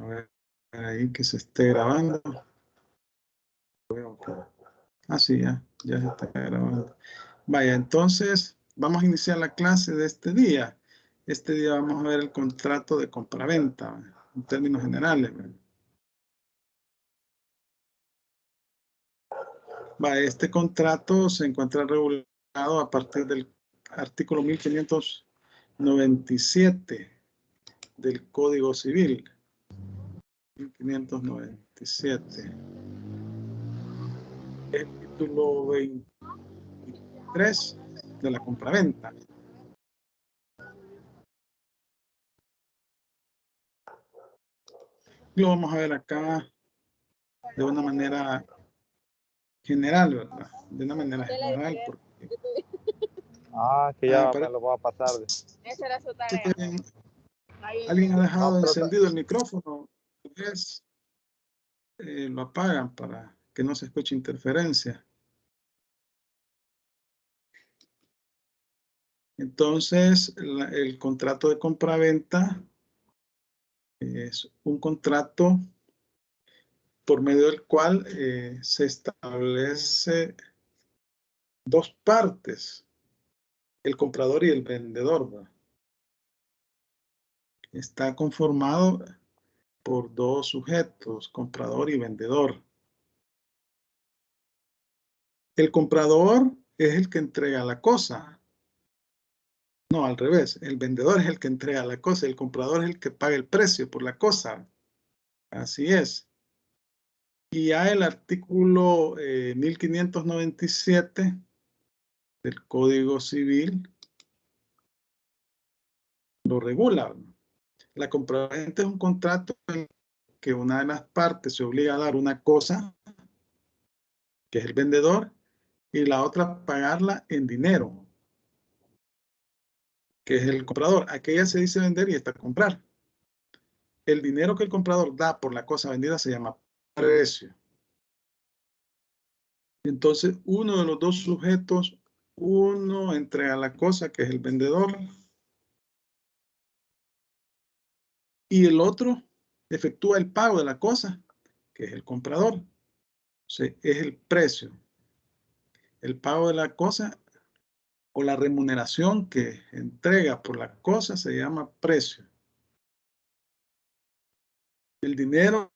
ver ahí que se esté grabando. Ah, sí, ya se está grabando. Vaya, entonces vamos a iniciar la clase de este día. Este día vamos a ver el contrato de compraventa en términos generales. Vaya, este contrato se encuentra regulado a partir del artículo 1597 del Código Civil. 1597. El título 23 de la compraventa. Lo vamos a ver acá de una manera general, ¿verdad? De una manera general. Porque que ya me lo voy a pasar. Esa era su tarea. Alguien ha dejado encendido el micrófono. Entonces, lo apagan para que no se escuche interferencia. Entonces, el contrato de compraventa es un contrato por medio del cual se establece dos partes, el comprador y el vendedor, ¿verdad? Está conformado por dos sujetos, comprador y vendedor. El comprador es el que entrega la cosa. No, al revés. El vendedor es el que entrega la cosa. El comprador es el que paga el precio por la cosa. Así es. Y ya el artículo 1597 del Código Civil lo regula. La compraventa es un contrato en que una de las partes se obliga a dar una cosa, que es el vendedor, y la otra pagarla en dinero, que es el comprador. Aquella se dice vender y está comprar. El dinero que el comprador da por la cosa vendida se llama precio. Entonces, uno de los dos sujetos, uno entrega la cosa, que es el vendedor, y el otro efectúa el pago de la cosa, que es el comprador. O sea, es el precio. El pago de la cosa o la remuneración que entrega por la cosa se llama precio. El dinero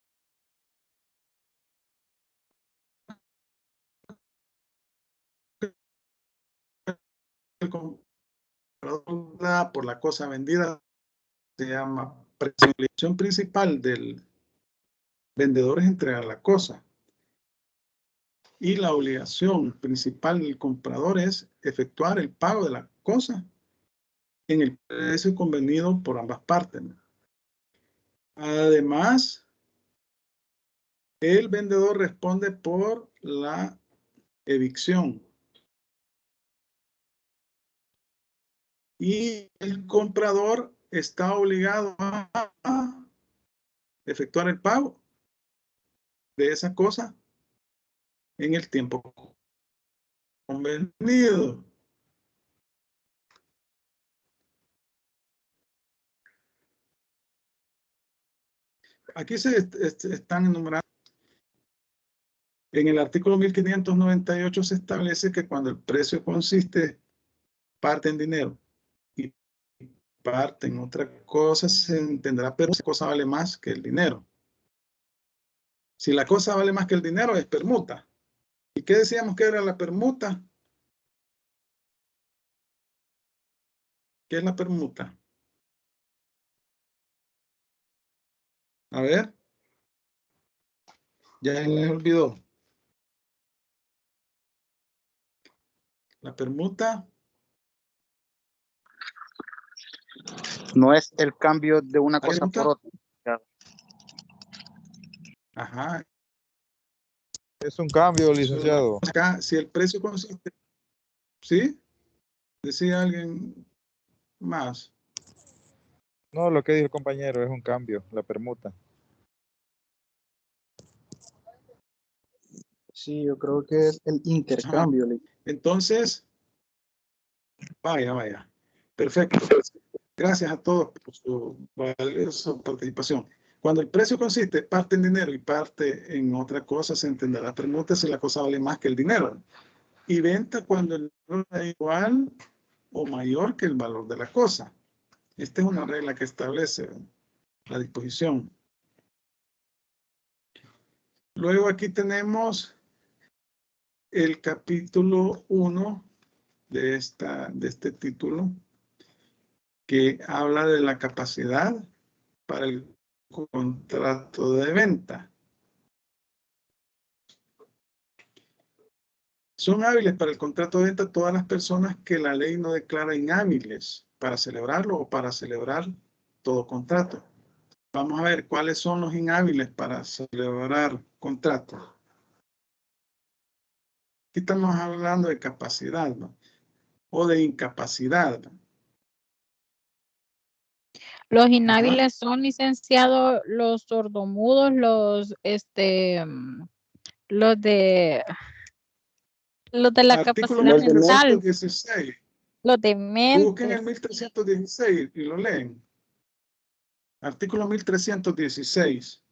que el comprador da por la cosa vendida se llama precio. La obligación principal del vendedor es entregar la cosa. Y la obligación principal del comprador es efectuar el pago de la cosa en el precio convenido por ambas partes. Además, el vendedor responde por la evicción. Y el comprador está obligado a efectuar el pago de esa cosa en el tiempo convenido. Aquí se están enumerando. En el artículo 1598 se establece que cuando el precio consiste parte en dinero y parte en otra cosa, se entenderá, pero esa cosa vale más que el dinero. Si la cosa vale más que el dinero, es permuta. ¿Y qué decíamos que era la permuta? ¿Qué es la permuta? A ver. Ya les olvidó. La permuta. No es el cambio de una cosa por otra. Ajá. Es un cambio, licenciado. Acá, si el precio consiste, ¿sí? Decía alguien más. No, lo que dijo el compañero es un cambio, la permuta. Sí, yo creo que es el intercambio. Ajá. Entonces, vaya. Perfecto. Gracias a todos por su valiosa participación. Cuando el precio consiste parte en dinero y parte en otra cosa, se entenderá la pregunta si la cosa vale más que el dinero. Y venta cuando el dinero es igual o mayor que el valor de la cosa. Esta es una regla que establece la disposición. Luego aquí tenemos el capítulo 1 de este título, que habla de la capacidad para el contrato de venta. Son hábiles para el contrato de venta todas las personas que la ley no declara inhábiles para celebrarlo o para celebrar todo contrato. Vamos a ver cuáles son los inhábiles para celebrar contratos. Aquí estamos hablando de capacidad, ¿no? O de incapacidad, ¿no? Los inhábiles son, licenciados, los sordomudos, los de la Artículo capacidad mental, 1316. los Busquen el dementes. 1316 y lo leen. Artículo 1316.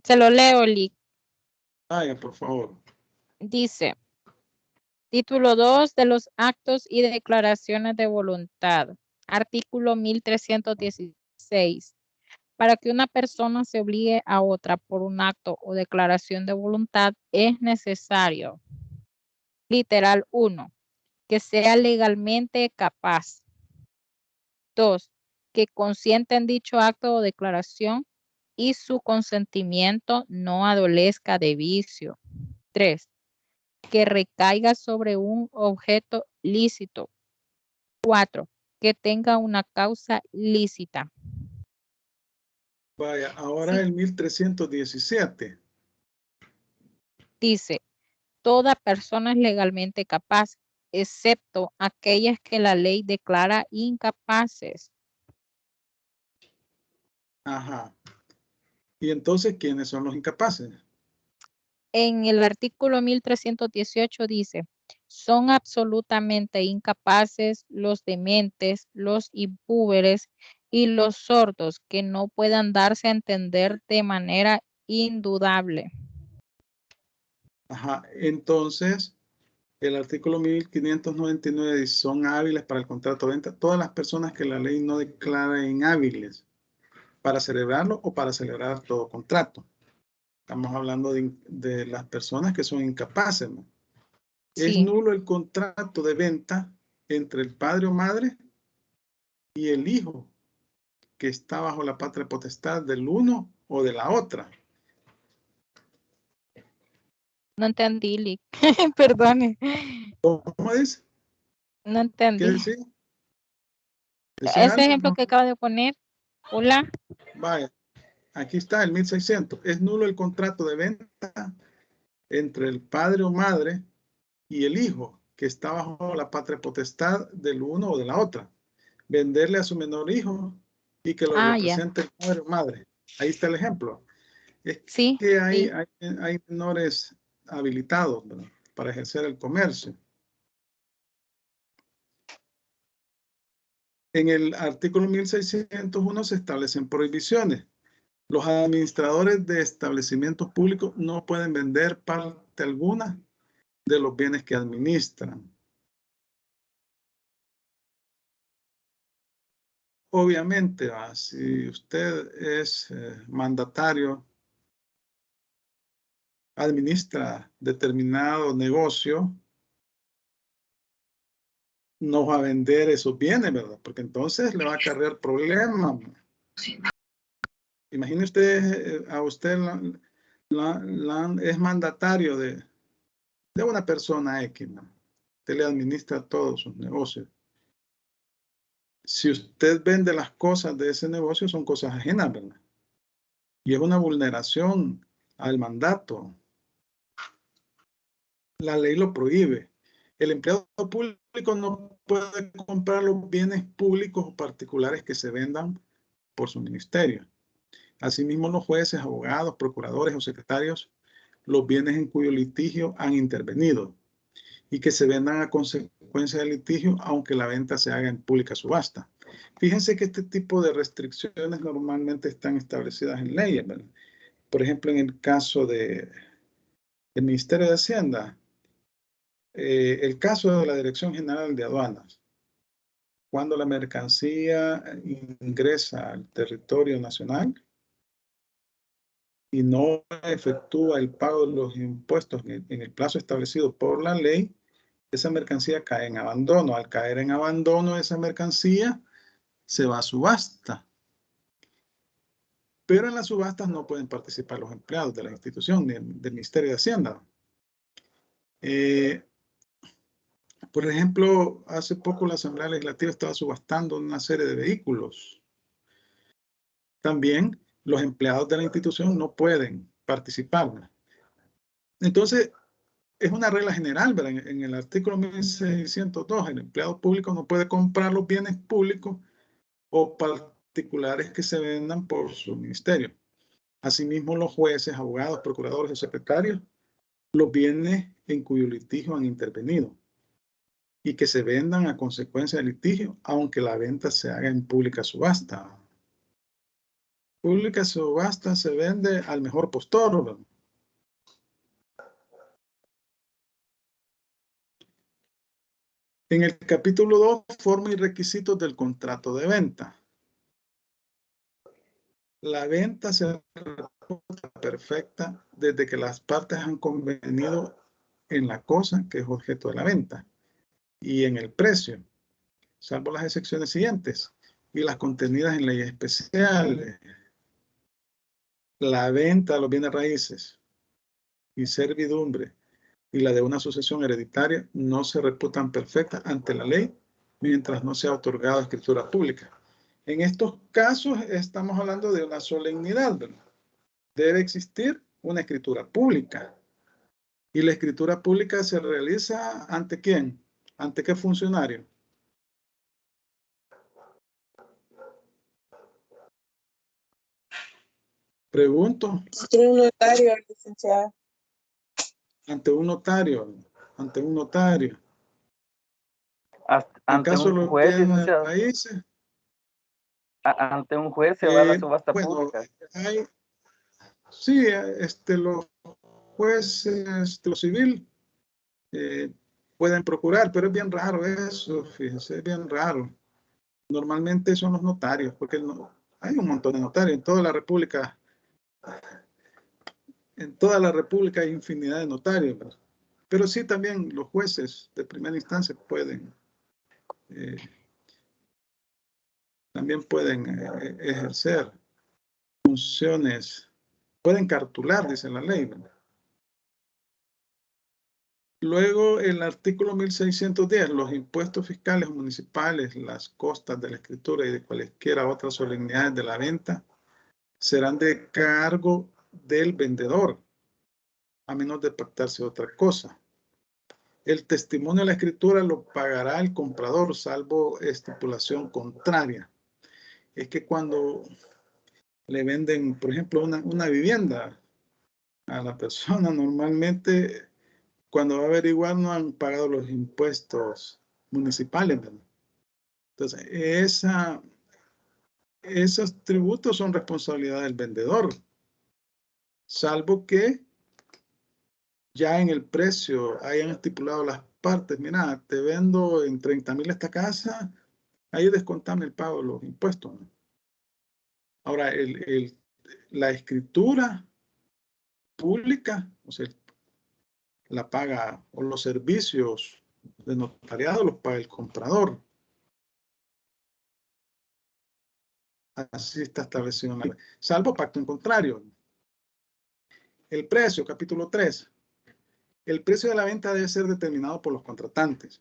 Se lo leo, Lick. Vaya, por favor. Dice, título 2 de los actos y declaraciones de voluntad. Artículo 1316. Para que una persona se obligue a otra por un acto o declaración de voluntad, es necesario, literal 1, que sea legalmente capaz. 2, que consienta en dicho acto o declaración y su consentimiento no adolezca de vicio. 3, que recaiga sobre un objeto lícito. 4, que tenga una causa lícita. Vaya, ahora el 1317. Dice, toda persona es legalmente capaz, excepto aquellas que la ley declara incapaces. Ajá. Y entonces, ¿quiénes son los incapaces? En el artículo 1318 dice, son absolutamente incapaces los dementes, los impúberes y los sordos que no puedan darse a entender de manera indudable. Ajá. Entonces, el artículo 1599 dice, son hábiles para el contrato de venta todas las personas que la ley no declara inhábiles para celebrarlo o para celebrar todo contrato. Estamos hablando de las personas que son incapaces, ¿no? Es Sí. nulo el contrato de venta entre el padre o madre y el hijo que está bajo la patria potestad del uno o de la otra. No entendí, Lick. Perdone. ¿Cómo dice? No ¿Qué entendí. decía? ¿Decía Ese algo? ejemplo que acabo de poner. Hola. Vaya, aquí está el 1600. Es nulo el contrato de venta entre el padre o madre y el hijo que está bajo la patria potestad del uno o de la otra. Venderle a su menor hijo y que lo Ya. represente el padre o madre. Ahí está el ejemplo. Es Sí, que sí. hay menores habilitados, ¿verdad?, para ejercer el comercio. En el artículo 1601 se establecen prohibiciones. Los administradores de establecimientos públicos no pueden vender parte alguna de los bienes que administran. Obviamente, si usted es mandatario, administra determinado negocio, no va a vender esos bienes, ¿verdad? Porque entonces le va a acarrear problemas. Imagine usted, a usted es mandatario de una persona X, ¿no? Usted le administra todos sus negocios. Si usted vende las cosas de ese negocio, son cosas ajenas, ¿verdad? Y es una vulneración al mandato. La ley lo prohíbe. El empleado público no puede comprar los bienes públicos o particulares que se vendan por su ministerio. Asimismo, los jueces, abogados, procuradores o secretarios, los bienes en cuyo litigio han intervenido y que se vendan a consecuencia del litigio, aunque la venta se haga en pública subasta. Fíjense que este tipo de restricciones normalmente están establecidas en leyes, ¿verdad? Por ejemplo, en el caso del Ministerio de Hacienda, el caso de la Dirección General de Aduanas, cuando la mercancía ingresa al territorio nacional y no efectúa el pago de los impuestos en el plazo establecido por la ley, esa mercancía cae en abandono. Al caer en abandono, esa mercancía se va a subasta. Pero en las subastas no pueden participar los empleados de la institución ni del Ministerio de Hacienda. Por ejemplo, hace poco la Asamblea Legislativa estaba subastando una serie de vehículos. También los empleados de la institución no pueden participar. Entonces, es una regla general, ¿verdad? En el artículo 1602, el empleado público no puede comprar los bienes públicos o particulares que se vendan por su ministerio. Asimismo, los jueces, abogados, procuradores y secretarios, los bienes en cuyo litigio han intervenido y que se vendan a consecuencia del litigio, aunque la venta se haga en pública subasta. Pública subasta se vende al mejor postor, ¿verdad? En el capítulo 2, forma y requisitos del contrato de venta. La venta se reporta perfecta desde que las partes han convenido en la cosa que es objeto de la venta y en el precio, salvo las excepciones siguientes y las contenidas en leyes especiales. La venta de los bienes raíces y servidumbre y la de una sucesión hereditaria no se reputan perfectas ante la ley mientras no sea otorgada escritura pública. En estos casos estamos hablando de una solemnidad, ¿verdad? Debe existir una escritura pública. ¿Y la escritura pública se realiza ante quién? ¿Ante qué funcionario? Pregunto. Ante un notario, licenciada. Ante un notario. Ante un notario. En Ante caso de un los juez, bienes licenciado. raíces. Ante un juez se va a la subasta Bueno, pública. Sí, los jueces de lo civil pueden procurar, pero es bien raro eso, fíjense, es bien raro. Normalmente son los notarios, porque hay un montón de notarios en toda la República. En toda la República hay infinidad de notarios, ¿verdad? Pero sí también los jueces de primera instancia también pueden ejercer funciones, pueden cartular, dice la ley, ¿verdad? Luego, el artículo 1610, los impuestos fiscales municipales, las costas de la escritura y de cualesquiera otras solemnidades de la venta serán de cargo del vendedor, a menos de pactarse otra cosa. El testimonio de la escritura lo pagará el comprador, salvo estipulación contraria. Es que cuando le venden, por ejemplo, una vivienda a la persona, normalmente cuando va a averiguar no han pagado los impuestos municipales, ¿verdad? Entonces, esos tributos son responsabilidad del vendedor, salvo que ya en el precio hayan estipulado las partes. Mira, te vendo en 30,000 esta casa, ahí descontame el pago de los impuestos, ¿no? Ahora, la escritura pública, o sea, la paga, o los servicios de notariado los paga el comprador. Así está establecido en la ley. Salvo pacto en contrario. El precio, capítulo 3. El precio de la venta debe ser determinado por los contratantes.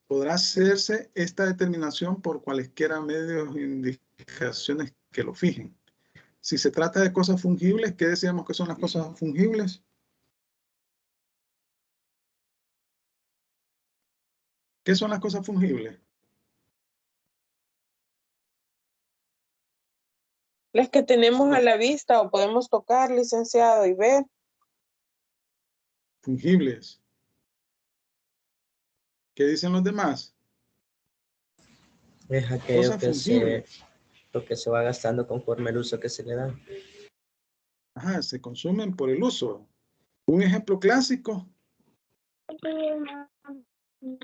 Podrá hacerse esta determinación por cualesquiera medios e indicaciones que lo fijen. Si se trata de cosas fungibles, ¿qué decíamos que son las cosas fungibles? ¿Qué son las cosas fungibles? Las que tenemos a la vista o podemos tocar, licenciado, y ver. Fungibles. ¿Qué dicen los demás? Es aquello Cosas que fungibles. lo que se va gastando conforme el uso que se le da. Ajá, se consumen por el uso. Un ejemplo clásico,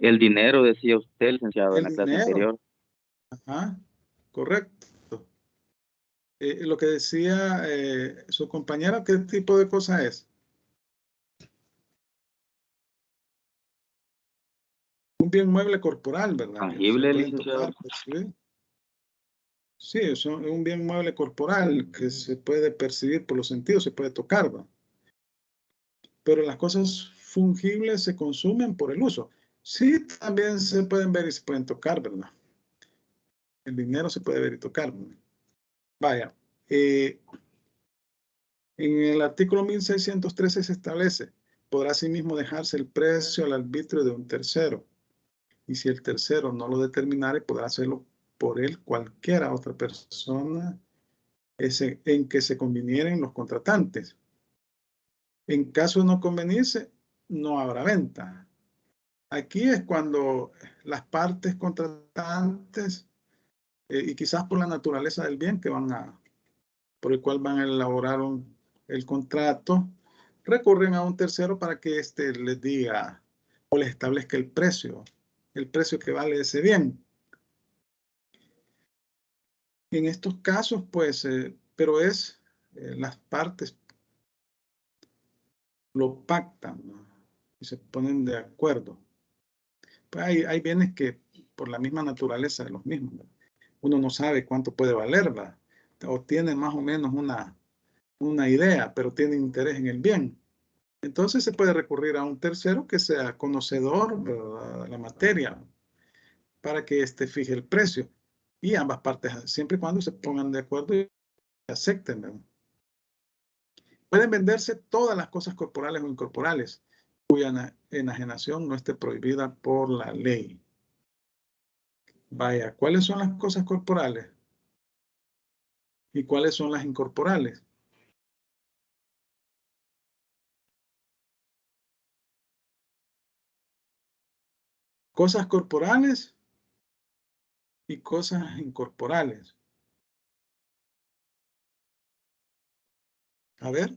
El dinero, decía usted, licenciado, en el la clase dinero. anterior. Ajá, correcto. Lo que decía su compañera, ¿qué tipo de cosa es? Un bien mueble corporal, ¿verdad? Que se Tangible, pueden licenciado. tocar, percibir. Sí, es un bien mueble corporal que se puede percibir por los sentidos, se puede tocar, ¿verdad? Pero las cosas fungibles se consumen por el uso. Sí, también se pueden ver y se pueden tocar, ¿verdad? El dinero se puede ver y tocar, ¿verdad? Vaya, en el artículo 1613 se establece, podrá asimismo dejarse el precio al arbitrio de un tercero. Y si el tercero no lo determinare, podrá hacerlo por él cualquiera otra persona en que se convinieren los contratantes. En caso de no convenirse, no habrá venta. Aquí es cuando las partes contratantes, y quizás por la naturaleza del bien por el cual van a elaborar el contrato, recurren a un tercero para que éste les diga o les establezca el precio que vale ese bien. En estos casos, pues, pero las partes lo pactan, ¿no? Y se ponen de acuerdo. Pues hay bienes que por la misma naturaleza de los mismos, ¿no? Uno no sabe cuánto puede valer, ¿verdad? O tiene más o menos una idea, pero tiene interés en el bien. Entonces se puede recurrir a un tercero que sea conocedor, ¿verdad?, de la materia para que éste fije el precio. Y ambas partes, siempre y cuando se pongan de acuerdo y acepten, ¿verdad? Pueden venderse todas las cosas corporales o incorporales cuya enajenación no esté prohibida por la ley. Vaya, ¿cuáles son las cosas corporales? ¿Y cuáles son las incorporales? Cosas corporales y cosas incorporales. A ver.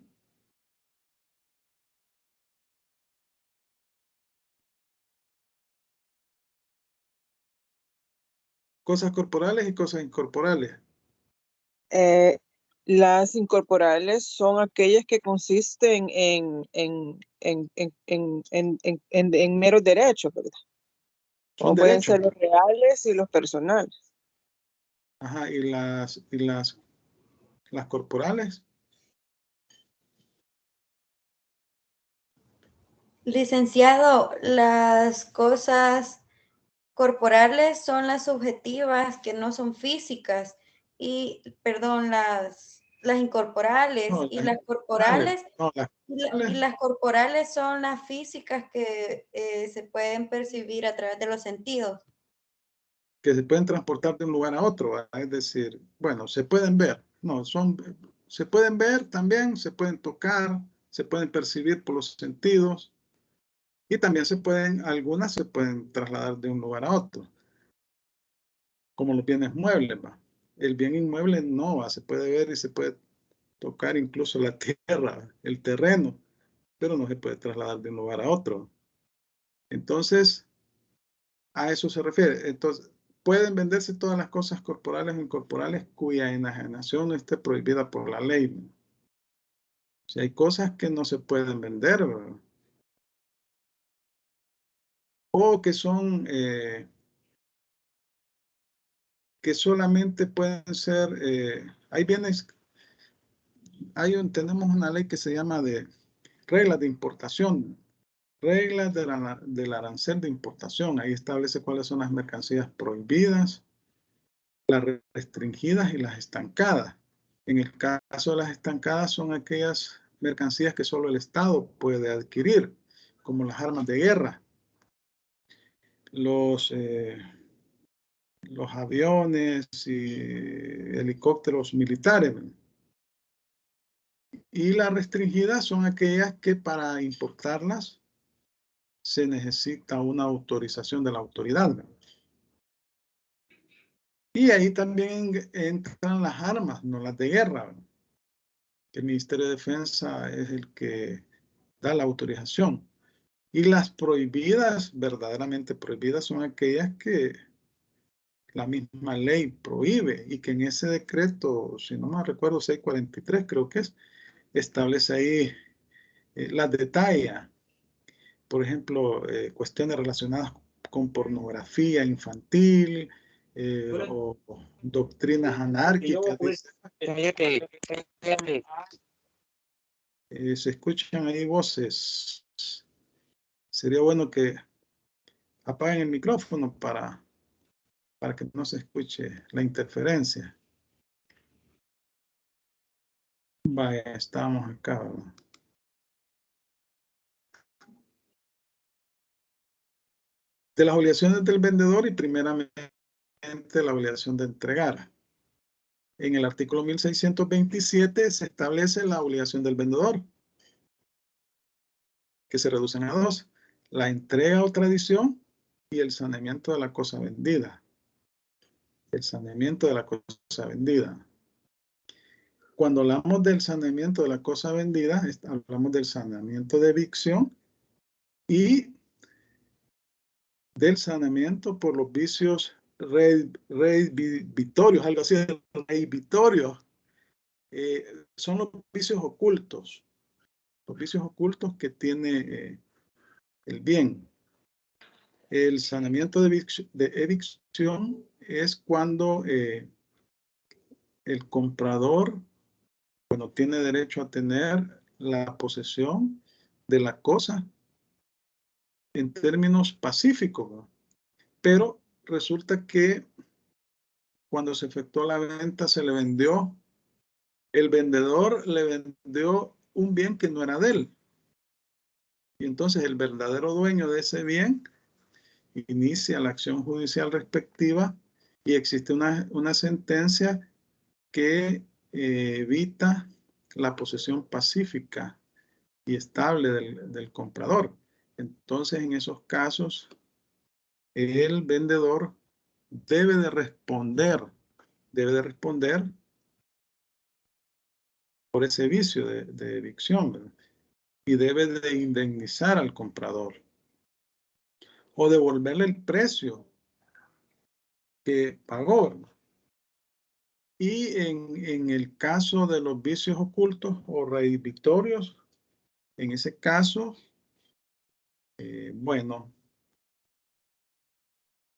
Cosas corporales y cosas incorporales. Las incorporales son aquellas que consisten en meros derechos, ¿verdad? Son O pueden derechos. ser los reales y los personales. Ajá, y las corporales. Licenciado, las cosas corporales son las subjetivas que no son físicas y, perdón, las incorporales No, y las las incorporales. corporales No, las y corporales las corporales son las físicas que se pueden percibir a través de los sentidos. que se pueden transportar de un lugar a otro, ¿verdad? Es decir, bueno, se pueden ver. No, se pueden ver también, se pueden tocar, se pueden percibir por los sentidos. Y también algunas se pueden trasladar de un lugar a otro, como los bienes muebles, ¿va? El bien inmueble no, ¿va? Se puede ver y se puede tocar incluso la tierra, el terreno, pero no se puede trasladar de un lugar a otro. Entonces, a eso se refiere. Entonces, pueden venderse todas las cosas corporales o incorporales cuya enajenación no esté prohibida por la ley, ¿no? Si hay cosas que no se pueden vender, ¿verdad? O que son que solamente pueden ser, hay bienes, tenemos una ley que se llama de reglas de importación, reglas del arancel de importación. Ahí establece cuáles son las mercancías prohibidas, las restringidas y las estancadas. En el caso de las estancadas son aquellas mercancías que solo el Estado puede adquirir, como las armas de guerra, los aviones y helicópteros militares. Y las restringidas son aquellas que para importarlas se necesita una autorización de la autoridad, ¿verdad? Y ahí también entran las armas, no las de guerra, ¿verdad? El Ministerio de Defensa es el que da la autorización. Y las prohibidas, verdaderamente prohibidas, son aquellas que la misma ley prohíbe y que en ese decreto, si no me recuerdo, 643 creo que es, establece ahí, las detalla. Por ejemplo, cuestiones relacionadas con pornografía infantil o doctrinas anárquicas. Se escuchan ahí voces. Sería bueno que apaguen el micrófono para que no se escuche la interferencia. Vaya, estamos acá, ¿verdad? De las obligaciones del vendedor y primeramente la obligación de entregar. En el artículo 1627 se establece la obligación del vendedor, que se reducen a dos: la entrega o tradición y el saneamiento de la cosa vendida. El saneamiento de la cosa vendida. Cuando hablamos del saneamiento de la cosa vendida, hablamos del saneamiento de evicción y del saneamiento por los vicios reivitorios, algo así, reivitorios. Son los vicios ocultos. Los vicios ocultos que tiene el bien. El saneamiento de evicción es cuando el comprador, bueno, tiene derecho a tener la posesión de la cosa en términos pacíficos, ¿no? Pero resulta que cuando se efectuó la venta se le vendió, el vendedor le vendió un bien que no era de él. Y entonces el verdadero dueño de ese bien inicia la acción judicial respectiva y existe una sentencia que evita la posesión pacífica y estable del comprador. Entonces, en esos casos, el vendedor debe de responder por ese vicio de evicción, ¿verdad? Y debe de indemnizar al comprador o devolverle el precio que pagó, ¿verdad? Y en el caso de los vicios ocultos o reivitorios, en ese caso, bueno,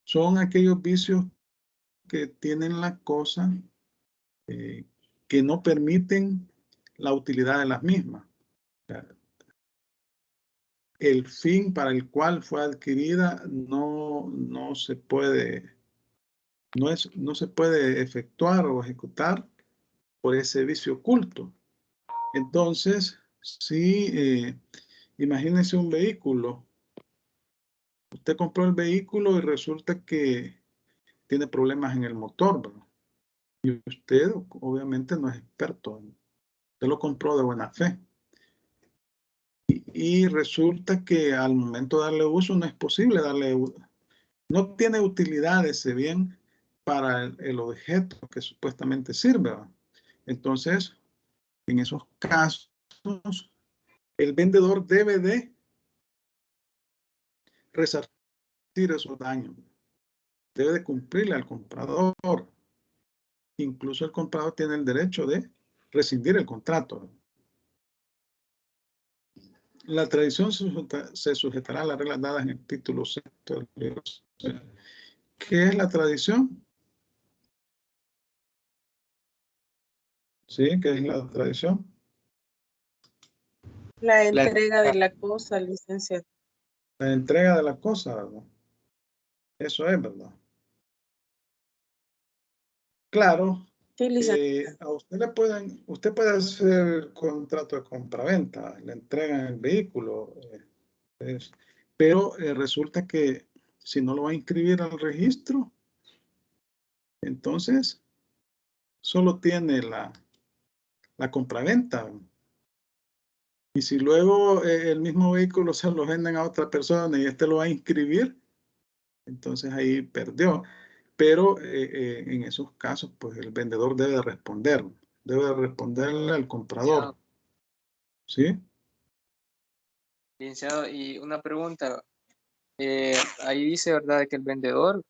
son aquellos vicios que tienen la cosa que no permiten la utilidad de las mismas. O sea, el fin para el cual fue adquirida no se puede efectuar o ejecutar por ese vicio oculto. Entonces, si imagínense un vehículo. Usted compró el vehículo y resulta que tiene problemas en el motor, ¿verdad? Y usted obviamente no es experto. Usted lo compró de buena fe. Y resulta que al momento de darle uso no es posible darle uso. No tiene utilidad ese bien para el objeto que supuestamente sirve, ¿verdad? Entonces, en esos casos, el vendedor debe de resarcir esos daños. Debe de cumplirle al comprador. Incluso el comprador tiene el derecho de rescindir el contrato. La tradición se sujetará a las reglas dadas en el título 6 del libro. ¿Qué es la tradición? ¿Sí? ¿Qué es la tradición? La entrega de la cosa, licenciado. La entrega de la cosa, ¿verdad? Eso es, ¿verdad? Claro, Sí, licenciado. a usted puede hacer el contrato de compraventa, le entregan el vehículo, pero resulta que si no lo va a inscribir al registro, entonces solo tiene la compraventa. Y si luego el mismo vehículo se lo venden a otra persona y este lo va a inscribir, entonces ahí perdió. Pero en esos casos, pues el vendedor debe responderle al comprador. ¿Sí? Licenciado, y una pregunta. Ahí dice, ¿verdad?, que el vendedor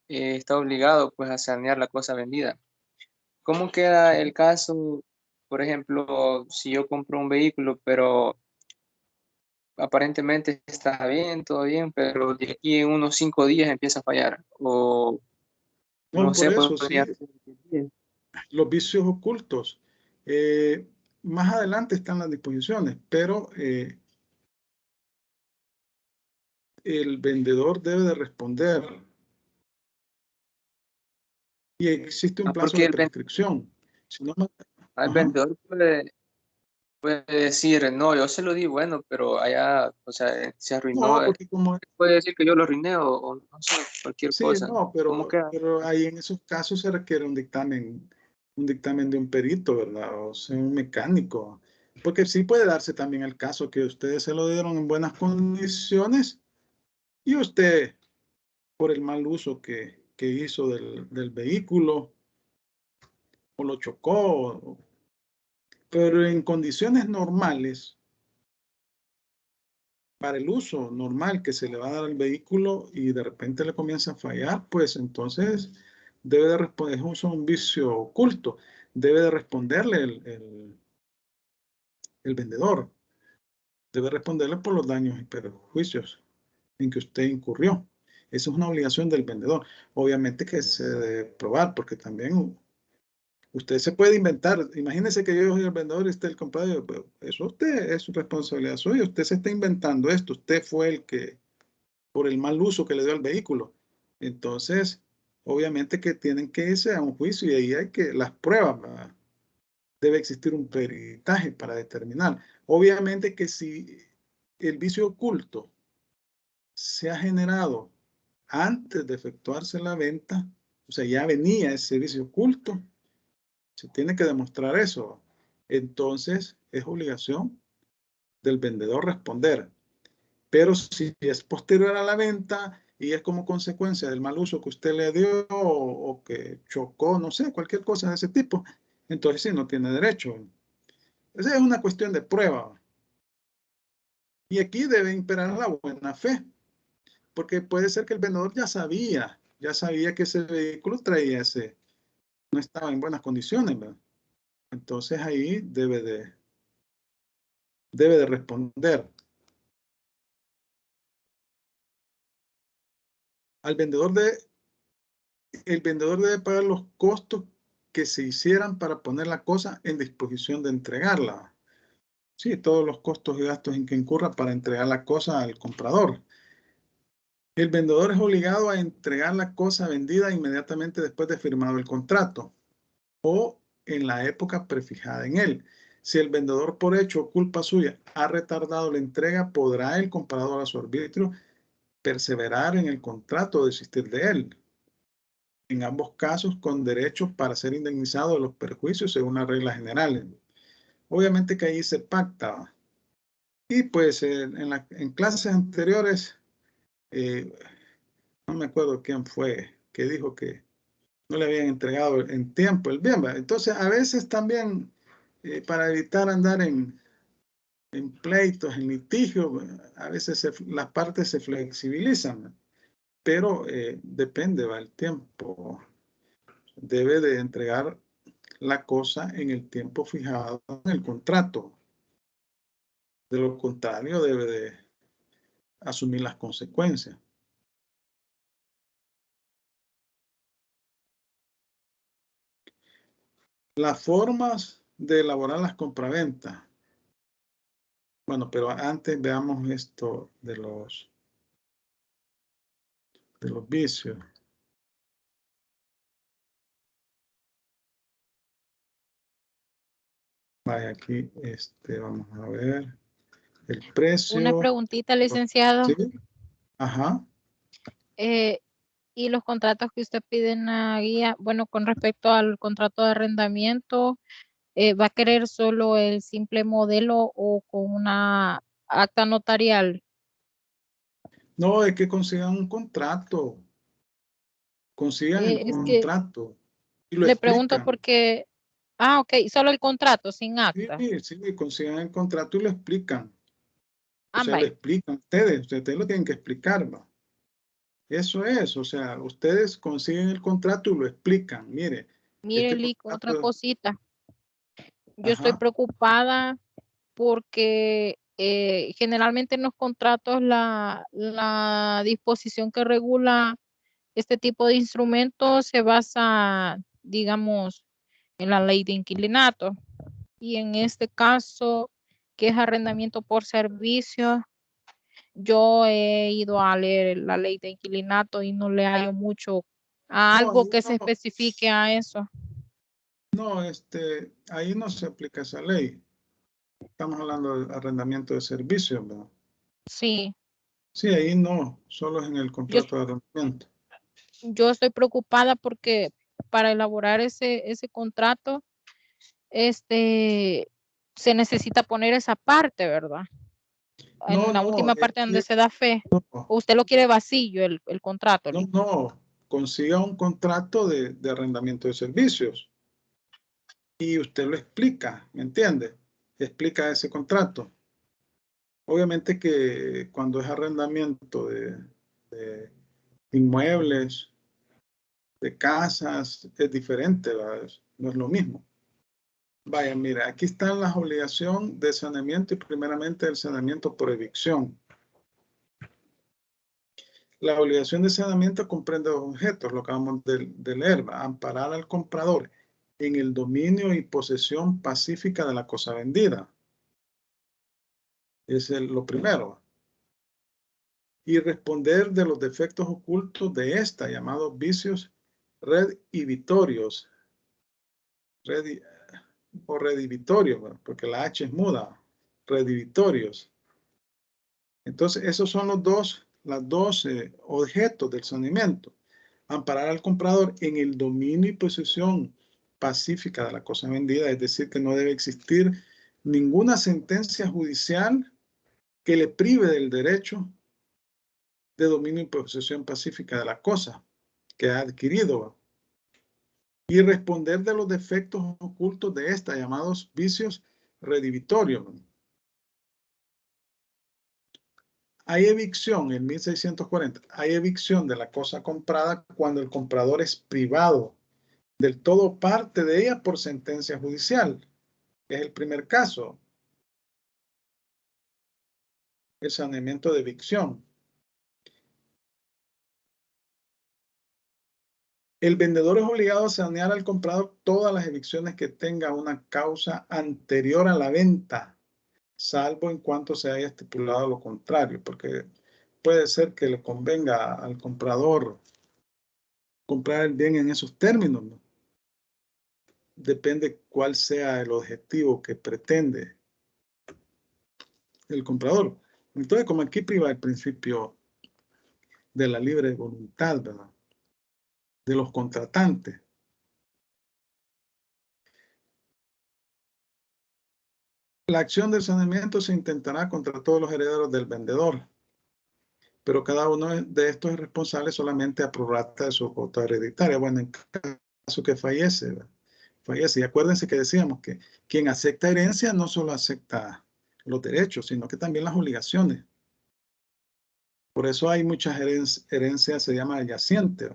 está obligado pues a sanear la cosa vendida. ¿Cómo queda el caso, por ejemplo, si yo compro un vehículo, pero aparentemente está bien, todo bien, pero de aquí en unos 5 días empieza a fallar? O No, no por sé, eso, sí, podría ser 10 días. los vicios ocultos. Más adelante están las disposiciones, pero el vendedor debe de responder y existe un plazo Porque de prescripción. Si no, el ajá. vendedor puede decir, no, yo se lo di bueno, pero allá, o sea, se arruinó. No, porque como Puede decir que yo lo arruiné o no sé, cualquier sí, cosa. no, ¿Cómo queda? pero ahí en esos casos se requiere un dictamen de un perito, ¿verdad? O sea, un mecánico. Porque sí puede darse también el caso que ustedes se lo dieron en buenas condiciones y usted, por el mal uso que hizo del vehículo, o lo chocó, pero en condiciones normales, para el uso normal que se le va a dar al vehículo y de repente le comienza a fallar, pues entonces debe de responder, es un vicio oculto, debe de responderle el vendedor, debe responderle por los daños y perjuicios en que usted incurrió. Esa es una obligación del vendedor. Obviamente que se debe probar, porque también usted se puede inventar. Imagínese que yo soy el vendedor y usted el comprador. Eso usted es su responsabilidad suya. Usted se está inventando esto. Usted fue el que, por el mal uso que le dio al vehículo. Entonces, obviamente que tienen que irse a un juicio y ahí hay que las pruebas, ¿verdad? Debe existir un peritaje para determinar. Obviamente que si el vicio oculto se ha generado antes de efectuarse la venta, o sea, ya venía ese vicio oculto, se tiene que demostrar eso. Entonces, es obligación del vendedor responder. Pero si es posterior a la venta y es como consecuencia del mal uso que usted le dio o que chocó, no sé, cualquier cosa de ese tipo, entonces sí, no tiene derecho. Esa es una cuestión de prueba. Y aquí debe imperar la buena fe, porque puede ser que el vendedor ya sabía que ese vehículo traía no estaba en buenas condiciones, ¿verdad? Entonces ahí debe de responder. El vendedor debe pagar los costos que se hicieran para poner la cosa en disposición de entregarla. Sí, todos los costos y gastos en que incurra para entregar la cosa al comprador. El vendedor es obligado a entregar la cosa vendida inmediatamente después de firmado el contrato o en la época prefijada en él. Si el vendedor por hecho o culpa suya ha retardado la entrega, podrá el comprador a su arbitrio perseverar en el contrato o desistir de él. En ambos casos con derecho para ser indemnizado de los perjuicios según las reglas generales. Obviamente que ahí se pacta. Y pues en clases anteriores, no me acuerdo quién fue que dijo que no le habían entregado en tiempo el bien. Entonces, a veces también, para evitar andar en pleitos, en litigios, a veces las partes se flexibilizan, pero depende, va el tiempo. Debe de entregar la cosa en el tiempo fijado en el contrato. De lo contrario, debe de asumir las consecuencias. Las formas de elaborar las compraventas. Bueno, pero antes veamos esto de los vicios. Vaya, aquí vamos a ver el precio. Una preguntita, licenciado. Sí, ajá. Y los contratos que usted pide en la guía, bueno, con respecto al contrato de arrendamiento, ¿Va a querer solo el simple modelo o con una acta notarial? No, es que consigan un contrato. Consigan el Es que contrato y lo le pregunto explican. porque, ok, solo el contrato sin Sí, acta. sí, consigan el contrato y lo explican. O sea, lo Vaya, explican ustedes lo tienen que explicar, ¿va? Eso es, o sea, ustedes consiguen el contrato y lo explican. Mire, mire, este Lick, otra contrato, cosita. Yo estoy ajá, preocupada porque generalmente en los contratos la disposición que regula este tipo de instrumentos se basa, digamos, en la ley de inquilinato. Y en este caso, que es arrendamiento por servicio, yo he ido a leer la ley de inquilinato y no le hallo mucho a no, algo que se especifique a eso. no, ahí no se aplica esa ley. Estamos hablando de arrendamiento de servicios, ¿verdad? Sí, Sí, ahí no, solo es en el yo, contrato de arrendamiento. yo estoy preocupada porque para elaborar ese contrato, se necesita poner esa parte, ¿verdad? No, En la no, última parte donde se da fe. ¿O usted lo quiere vacío el contrato? no, no, consiga un contrato de arrendamiento de servicios y usted lo explica, ¿me entiende? Explica ese contrato. Obviamente que cuando es arrendamiento de inmuebles, de casas, es diferente, ¿verdad? No es lo mismo. Vaya, mira, aquí están las obligaciones de saneamiento y primeramente el saneamiento por evicción. La obligación de saneamiento comprende dos objetos, lo que acabamos de leer, ¿va? Amparar al comprador en el dominio y posesión pacífica de la cosa vendida. Es lo primero. Y responder de los defectos ocultos de esta, llamados vicios redivitorios. O redivitorios, ¿verdad? Porque la H es muda. Redivitorios. Entonces, esos son los dos objetos del saneamiento. Amparar al comprador en el dominio y posesión pacífica de la cosa vendida, es decir, que no debe existir ninguna sentencia judicial que le prive del derecho de dominio y posesión pacífica de la cosa que ha adquirido. Y responder de los defectos ocultos de esta, llamados vicios redivitorios. Hay evicción en 1640, hay evicción de la cosa comprada cuando el comprador es privado del todo parte de ella por sentencia judicial. Es el primer caso, el saneamiento de evicción. El vendedor es obligado a sanear al comprador todas las evicciones que tenga una causa anterior a la venta, salvo en cuanto se haya estipulado lo contrario, porque puede ser que le convenga al comprador comprar el bien en esos términos, ¿no? Depende cuál sea el objetivo que pretende el comprador. Entonces, como aquí priva el principio de la libre voluntad, ¿verdad? De los contratantes. La acción del saneamiento se intentará contra todos los herederos del vendedor, pero cada uno de estos es responsable solamente a prorrata de su cuota hereditaria. Bueno, en caso que fallece, ¿verdad? Fallece. Y acuérdense que decíamos que quien acepta herencia no solo acepta los derechos, sino que también las obligaciones. Por eso hay muchas herencias, se llama yacientes,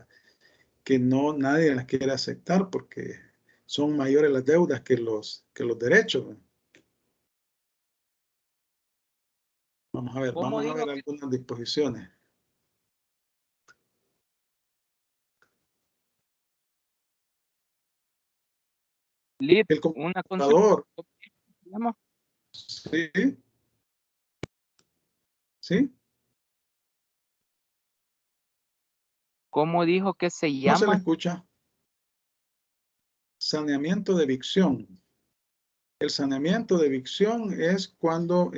que no nadie las quiere aceptar porque son mayores las deudas que los derechos. Vamos a ver algunas disposiciones. Lid, El una consulta. comprador, sí, sí, ¿Cómo dijo que se no se le llama? escucha. Saneamiento de evicción. El saneamiento de evicción es cuando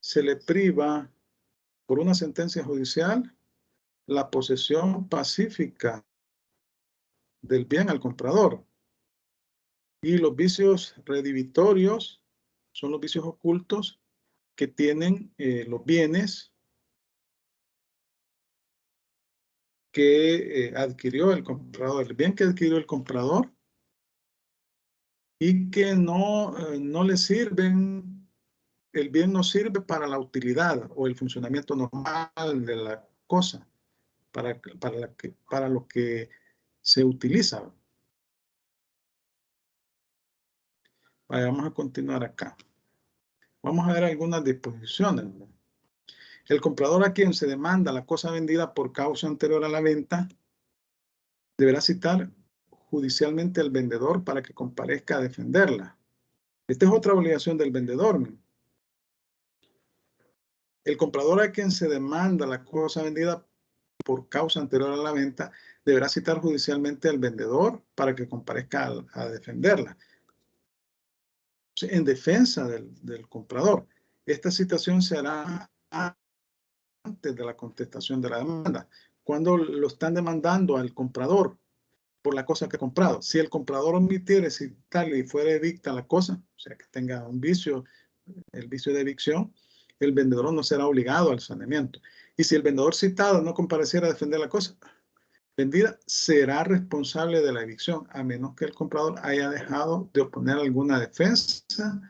se le priva por una sentencia judicial la posesión pacífica del bien al comprador. Y los vicios redivitorios son los vicios ocultos que tienen los bienes que adquirió el comprador, el bien que adquirió el comprador y que no le sirven, el bien no sirve para la utilidad o el funcionamiento normal de la cosa, para lo que se utiliza. Vaya, vamos a continuar acá. Vamos a ver algunas disposiciones. El comprador a quien se demanda la cosa vendida por causa anterior a la venta deberá citar judicialmente al vendedor para que comparezca a defenderla. Esta es otra obligación del vendedor. El comprador a quien se demanda la cosa vendida por causa anterior a la venta deberá citar judicialmente al vendedor para que comparezca a defenderla. En defensa del comprador. Esta citación se hará antes de la contestación de la demanda, cuando lo están demandando al comprador por la cosa que ha comprado. Si el comprador omitiere citarle y fuera evicta la cosa, o sea, que tenga un vicio, el vicio de evicción, el vendedor no será obligado al saneamiento. Y si el vendedor citado no compareciera a defender la cosa vendida, será responsable de la evicción, a menos que el comprador haya dejado de oponer alguna defensa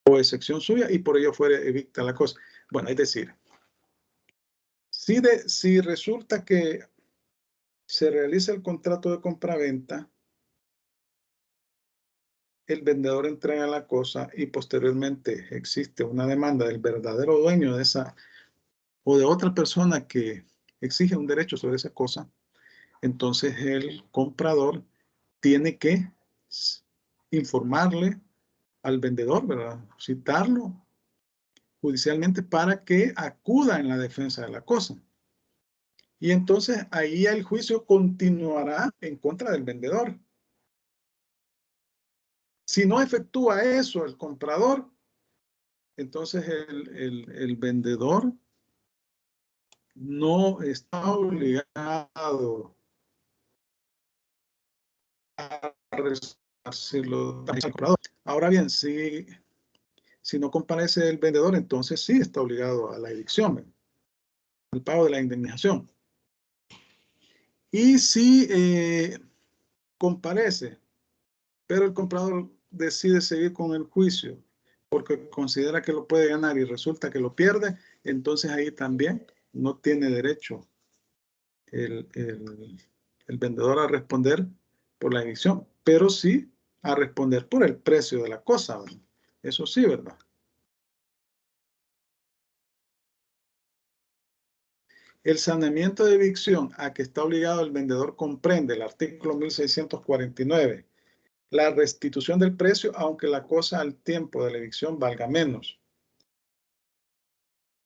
o excepción suya y por ello fuera evicta la cosa. Bueno, es decir, si resulta que se realiza el contrato de compraventa, el vendedor entrega la cosa y posteriormente existe una demanda del verdadero dueño de esa o de otra persona que exige un derecho sobre esa cosa, entonces el comprador tiene que informarle al vendedor, ¿verdad? Citarlo judicialmente para que acuda en la defensa de la cosa. Y entonces ahí el juicio continuará en contra del vendedor. Si no efectúa eso el comprador, entonces el vendedor no está obligado a resarcirlo al comprador. Ahora bien, si no comparece el vendedor, entonces sí está obligado a la evicción, al pago de la indemnización. Y si comparece, pero el comprador decide seguir con el juicio porque considera que lo puede ganar y resulta que lo pierde, entonces ahí también no tiene derecho el vendedor a responder por la evicción, pero sí a responder por el precio de la cosa. Eso sí, ¿verdad? El saneamiento de evicción a que está obligado el vendedor comprende el artículo 1649. La restitución del precio, aunque la cosa al tiempo de la evicción valga menos.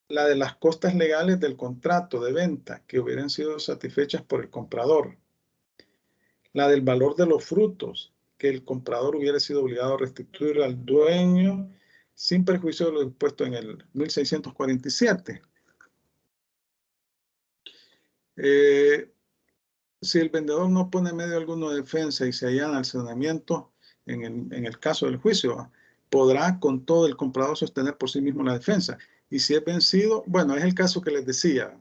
La de las costas legales del contrato de venta que hubieran sido satisfechas por el comprador. La del valor de los frutos que el comprador hubiera sido obligado a restituir al dueño sin perjuicio de lo dispuesto en el 1647. Si el vendedor no pone medio alguno de defensa y se allana al saneamiento en el caso del juicio, podrá con todo el comprador sostener por sí mismo la defensa. Y si es vencido, bueno, es el caso que les decía,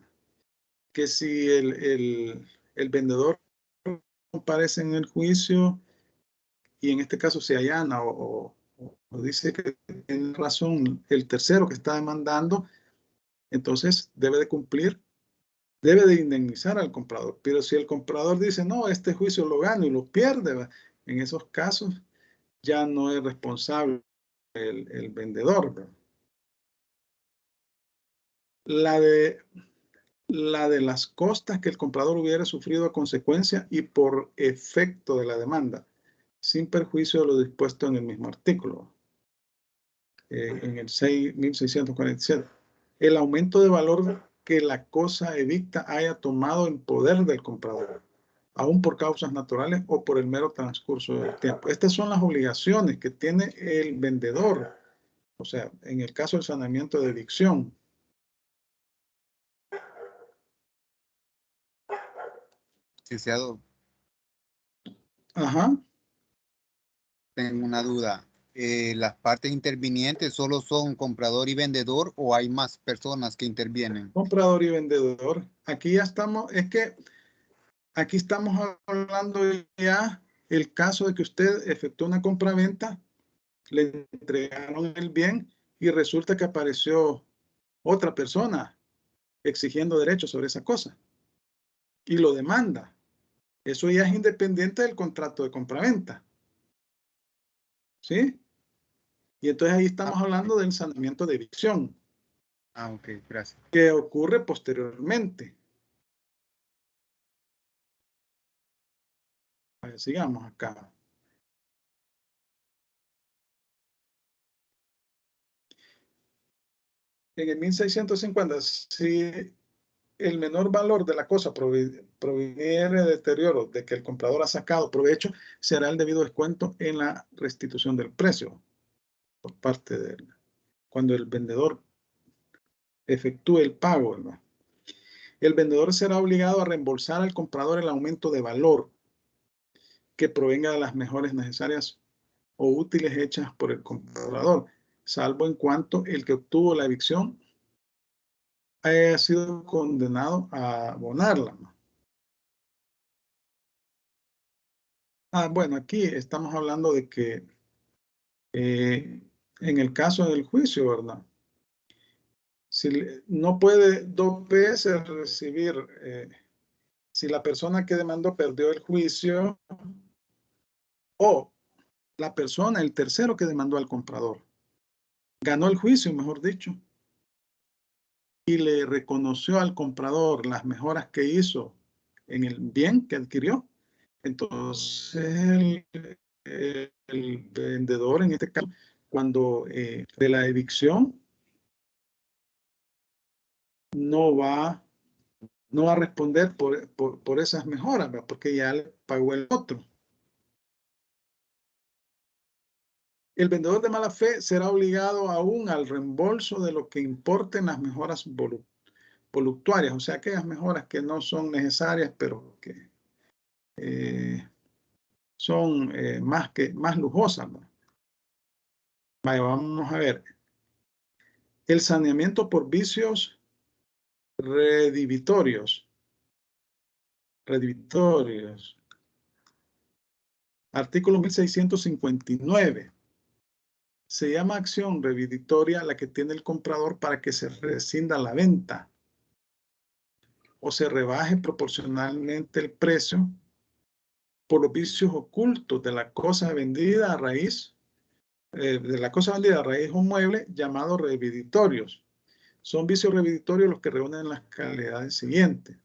que si el vendedor comparece en el juicio y en este caso se allana o dice que tiene razón el tercero que está demandando, entonces debe de cumplir, debe de indemnizar al comprador. Pero si el comprador dice, no, este juicio lo gano y lo pierde, ¿va? En esos casos ya no es responsable el vendedor, ¿va? La de las costas que el comprador hubiera sufrido a consecuencia y por efecto de la demanda, sin perjuicio de lo dispuesto en el mismo artículo, en el 1647. El aumento de valor que la cosa evicta haya tomado en poder del comprador, aún por causas naturales o por el mero transcurso del tiempo. Estas son las obligaciones que tiene el vendedor, o sea, en el caso del saneamiento de evicción. Licenciado, Ajá. tengo una duda. ¿Las partes intervinientes solo son comprador y vendedor o hay más personas que intervienen? Comprador y vendedor. Aquí ya estamos, es que aquí estamos hablando ya el caso de que usted efectuó una compraventa, le entregaron el bien y resulta que apareció otra persona exigiendo derechos sobre esa cosa y lo demanda. Eso ya es independiente del contrato de compraventa. ¿Sí? Y entonces ahí estamos hablando del saneamiento de evicción. Ah, ok, gracias. Que ocurre posteriormente. A ver, sigamos acá. En el 1650, si el menor valor de la cosa proviniere de deterioro de que el comprador ha sacado provecho, será el debido descuento en la restitución del precio por parte de él. Cuando el vendedor efectúe el pago, ¿verdad? El vendedor será obligado a reembolsar al comprador el aumento de valor que provenga de las mejoras necesarias o útiles hechas por el comprador, salvo en cuanto el que obtuvo la evicción haya sido condenado a abonarla. Bueno, aquí estamos hablando de que en el caso del juicio, ¿verdad? Si no puede dos veces recibir, si la persona que demandó perdió el juicio o la persona, el tercero que demandó al comprador, ganó el juicio, mejor dicho, y le reconoció al comprador las mejoras que hizo en el bien que adquirió, entonces el vendedor, en este caso, cuando de la evicción, no va a responder por esas mejoras, ¿verdad? Porque ya le pagó el otro. El vendedor de mala fe será obligado aún al reembolso de lo que importen las mejoras voluptuarias, o sea, aquellas mejoras que no son necesarias, pero que son más lujosas, ¿no? Vaya, vamos a ver. El saneamiento por vicios redivitorios. Artículo 1659. Se llama acción redivitoria la que tiene el comprador para que se rescinda la venta o se rebaje proporcionalmente el precio por los vicios ocultos de la cosa vendida a raíz de un mueble llamados redivitorios. Son vicios redivitorios los que reúnen las calidades siguientes.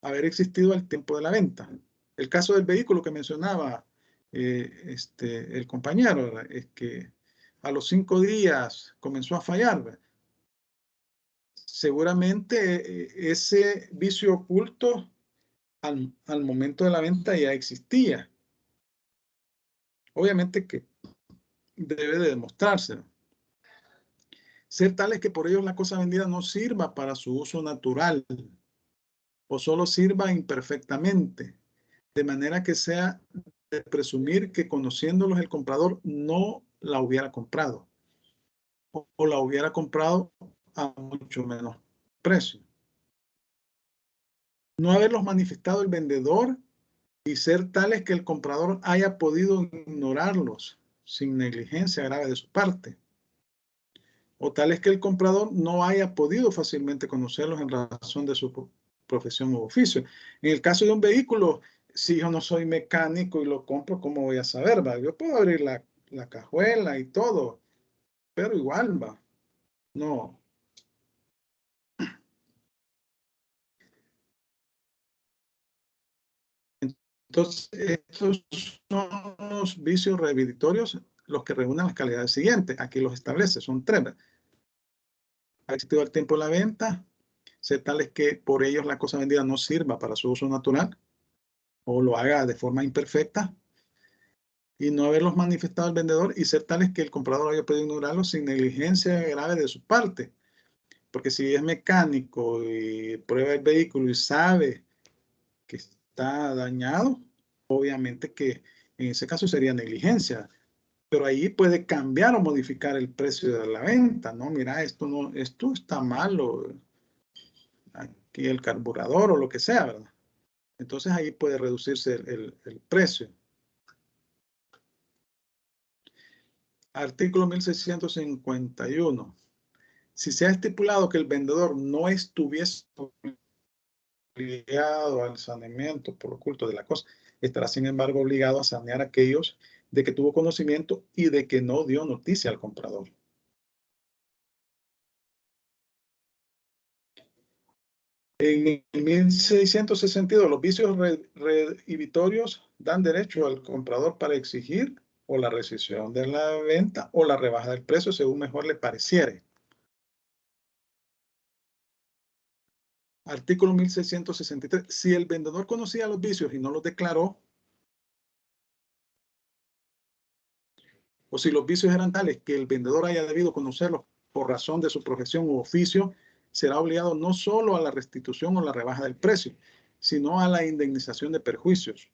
Haber existido al tiempo de la venta. El caso del vehículo que mencionaba el compañero, ¿verdad? Es que a los 5 días comenzó a fallar, ¿verdad? Seguramente ese vicio oculto al momento de la venta ya existía. Obviamente que debe de demostrarse. Ser tales que por ellos la cosa vendida no sirva para su uso natural o solo sirva imperfectamente, de manera que sea de presumir que conociéndolos el comprador no la hubiera comprado o la hubiera comprado a mucho menos precio. No haberlos manifestado el vendedor y ser tales que el comprador haya podido ignorarlos sin negligencia grave de su parte, o tales que el comprador no haya podido fácilmente conocerlos en razón de su profesión o oficio. En el caso de un vehículo, si yo no soy mecánico y lo compro, ¿cómo voy a saber? ¿Va? Yo puedo abrir la cajuela y todo, pero igual, va. No. Entonces, estos son los vicios rehabilitatorios, los que reúnen las calidades siguientes. Aquí los establece, son 3. Ha existido el tiempo de la venta, ser tales que por ellos la cosa vendida no sirva para su uso natural o lo haga de forma imperfecta, y no haberlos manifestado al vendedor y ser tales que el comprador haya podido ignorarlos sin negligencia grave de su parte. Porque si es mecánico y prueba el vehículo y sabe que está dañado, obviamente que En ese caso sería negligencia. Pero ahí puede cambiar o modificar el precio de la venta, ¿no? Mira, esto está malo. Aquí el carburador o lo que sea, ¿verdad? Entonces ahí puede reducirse el precio. Artículo 1651. Si se ha estipulado que el vendedor no estuviese obligado al saneamiento por oculto de la cosa, estará sin embargo obligado a sanear a aquellos de que tuvo conocimiento y de que no dio noticia al comprador. En 1662, los vicios reinhibitorios dan derecho al comprador para exigir o la rescisión de la venta o la rebaja del precio según mejor le pareciere. Artículo 1663. Si el vendedor conocía los vicios y no los declaró, o si los vicios eran tales que el vendedor haya debido conocerlos por razón de su profesión u oficio, será obligado no solo a la restitución o la rebaja del precio, sino a la indemnización de perjuicios.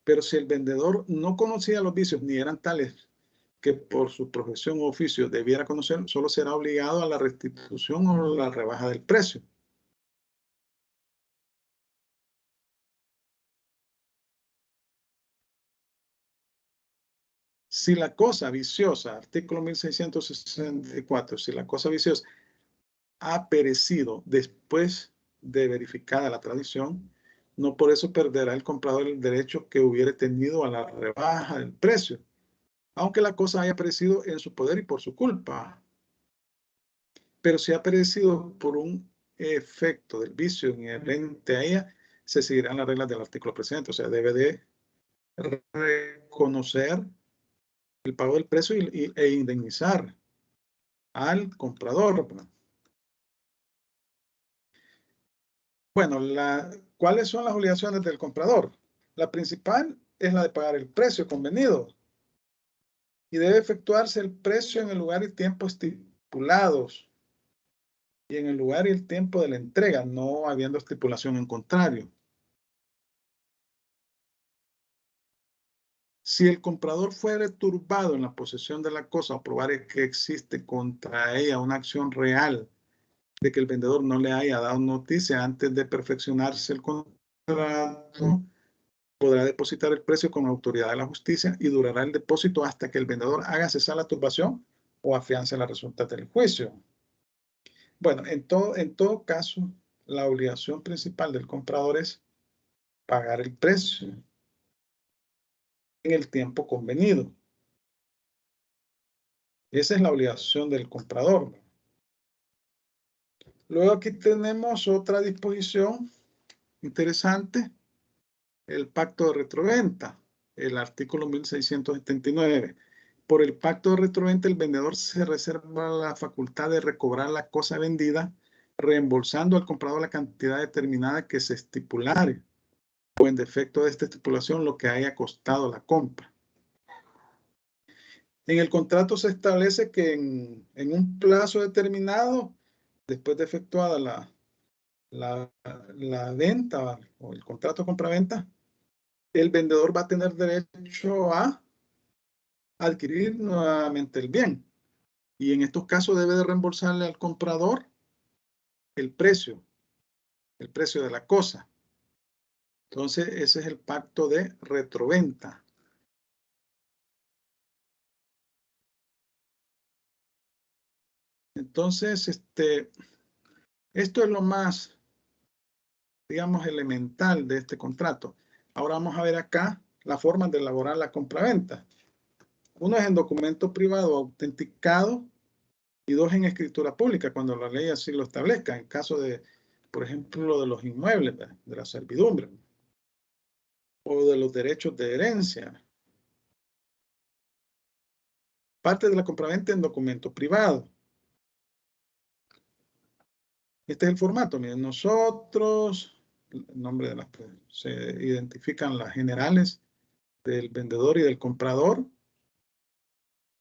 Pero si el vendedor no conocía los vicios ni eran tales que por su profesión u oficio debiera conocer, solo será obligado a la restitución o la rebaja del precio. Si la cosa viciosa, artículo 1664, si la cosa viciosa ha perecido después de verificada la tradición, no por eso perderá el comprador el derecho que hubiere tenido a la rebaja del precio, aunque la cosa haya perecido en su poder y por su culpa. Pero si ha perecido por un efecto del vicio inherente a ella, se seguirán las reglas del artículo precedente. O sea, debe de reconocer el pago del precio e indemnizar al comprador. Bueno, ¿cuáles son las obligaciones del comprador? La principal es la de pagar el precio convenido y debe efectuarse el precio en el lugar y tiempo estipulados y en el lugar y el tiempo de la entrega, no habiendo estipulación en contrario. Si el comprador fuere turbado en la posesión de la cosa o probare que existe contra ella una acción real de que el vendedor no le haya dado noticia antes de perfeccionarse el contrato, podrá depositar el precio con autoridad de la justicia y durará el depósito hasta que el vendedor haga cesar la turbación o afiance la resulta del juicio. Bueno, en todo caso, la obligación principal del comprador es pagar el precio en el tiempo convenido. Esa es la obligación del comprador. Luego aquí tenemos otra disposición interesante, el pacto de retroventa, el artículo 1679. Por el pacto de retroventa, el vendedor se reserva la facultad de recobrar la cosa vendida, reembolsando al comprador la cantidad determinada que se estipulare, o en defecto de esta estipulación, lo que haya costado la compra. En el contrato se establece que en un plazo determinado, después de efectuada la venta o el contrato de compraventa, el vendedor va a tener derecho a adquirir nuevamente el bien. Y en estos casos debe de reembolsarle al comprador el precio de la cosa. Entonces, ese es el pacto de retroventa. Entonces, esto es lo más, digamos, elemental de este contrato. Ahora vamos a ver acá la forma de elaborar la compraventa. Uno es en documento privado autenticado y dos en escritura pública, cuando la ley así lo establezca, en caso de, por ejemplo, de los inmuebles, de la servidumbre o de los derechos de herencia. Parte de la compraventa en documento privado. Este es el formato. Miren, nosotros, el nombre de las, se identifican las generales del vendedor y del comprador,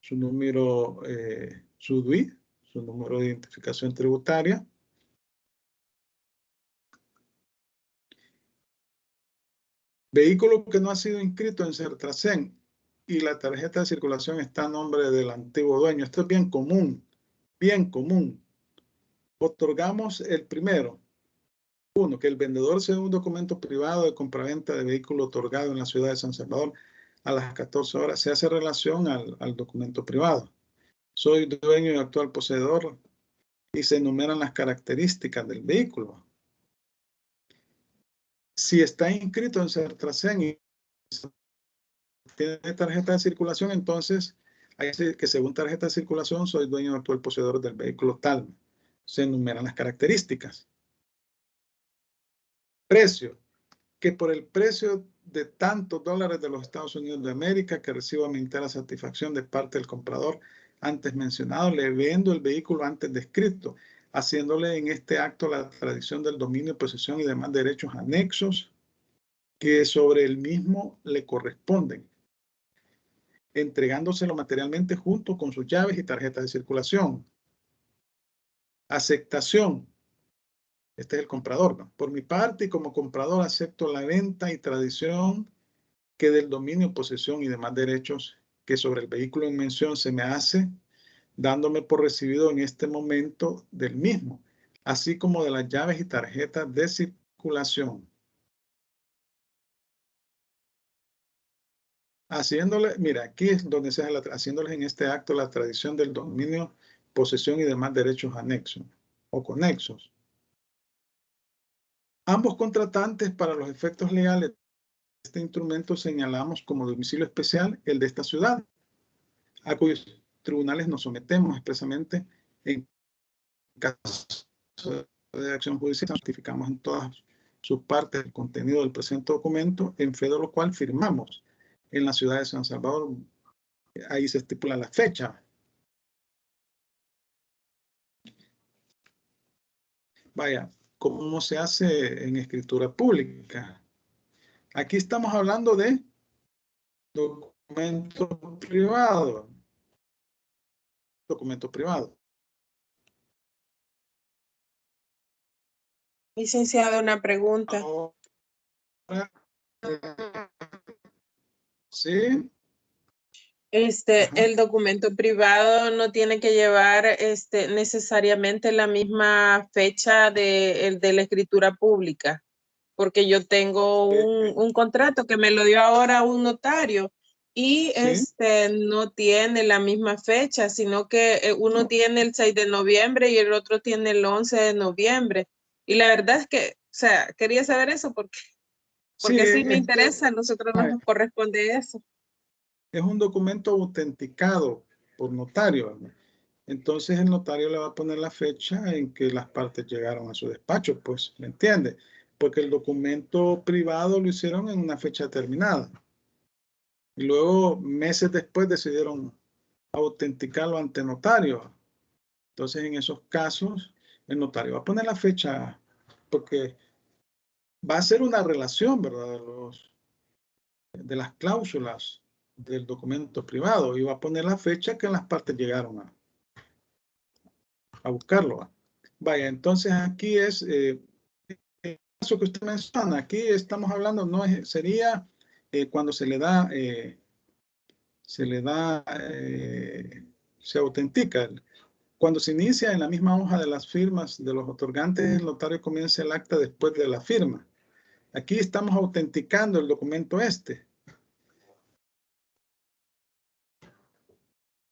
su número, su DUI, su número de identificación tributaria. Vehículo que no ha sido inscrito en Sertracen y la tarjeta de circulación está a nombre del antiguo dueño. Esto es bien común, bien común. Otorgamos el primero. Uno, que el vendedor sea un documento privado de compraventa de vehículo otorgado en la ciudad de San Salvador a las 14 horas. Se hace relación al documento privado. Soy dueño y actual poseedor y se enumeran las características del vehículo. Si está inscrito en Sertracen y tiene tarjeta de circulación, entonces hay que según tarjeta de circulación soy dueño y actual poseedor del vehículo tal. Se enumeran las características. Precio. Que por el precio de tantos dólares de los Estados Unidos de América que recibo mi entera satisfacción de parte del comprador antes mencionado, le vendo el vehículo antes descrito, haciéndole en este acto la tradición del dominio, posesión y demás derechos anexos que sobre el mismo le corresponden, entregándoselo materialmente junto con sus llaves y tarjetas de circulación. Aceptación. Este es el comprador, ¿no? Por mi parte y como comprador acepto la venta y tradición que del dominio, posesión y demás derechos que sobre el vehículo en mención se me hace, dándome por recibido en este momento del mismo, así como de las llaves y tarjetas de circulación. Haciéndole, mira, aquí es donde se hace haciéndoles en este acto la tradición del dominio, posesión y demás derechos anexos o conexos. Ambos contratantes para los efectos legales de este instrumento señalamos como domicilio especial el de esta ciudad, a cuyos tribunales nos sometemos expresamente en caso de acción judicial. Notificamos en todas sus partes el contenido del presente documento, en fe de lo cual firmamos en la ciudad de San Salvador. Ahí se estipula la fecha. Vaya, ¿cómo se hace en escritura pública? Aquí estamos hablando de documento privado. Documento privado. Licenciado, una pregunta. Ahora, sí. El documento privado no tiene que llevar necesariamente la misma fecha de la escritura pública, porque yo tengo un contrato que me lo dio ahora un notario y no tiene la misma fecha, sino que uno tiene el 6 de noviembre y el otro tiene el 11 de noviembre. Y la verdad es que, o sea, quería saber eso porque sí me interesa, a nosotros nos corresponde eso. Es un documento autenticado por notario, ¿no? Entonces el notario le va a poner la fecha en que las partes llegaron a su despacho, pues, ¿me entiende? Porque el documento privado lo hicieron en una fecha determinada. Y luego, meses después, decidieron autenticarlo ante notario. Entonces, en esos casos, el notario va a poner la fecha, porque va a ser una relación, ¿verdad? De las cláusulas del documento privado, y va a poner la fecha que las partes llegaron a buscarlo. Vaya, entonces aquí es el caso que usted menciona. Aquí estamos hablando, no es, sería cuando se autentica. Cuando se inicia en la misma hoja de las firmas de los otorgantes, el notario comienza el acta después de la firma. Aquí estamos autenticando el documento este.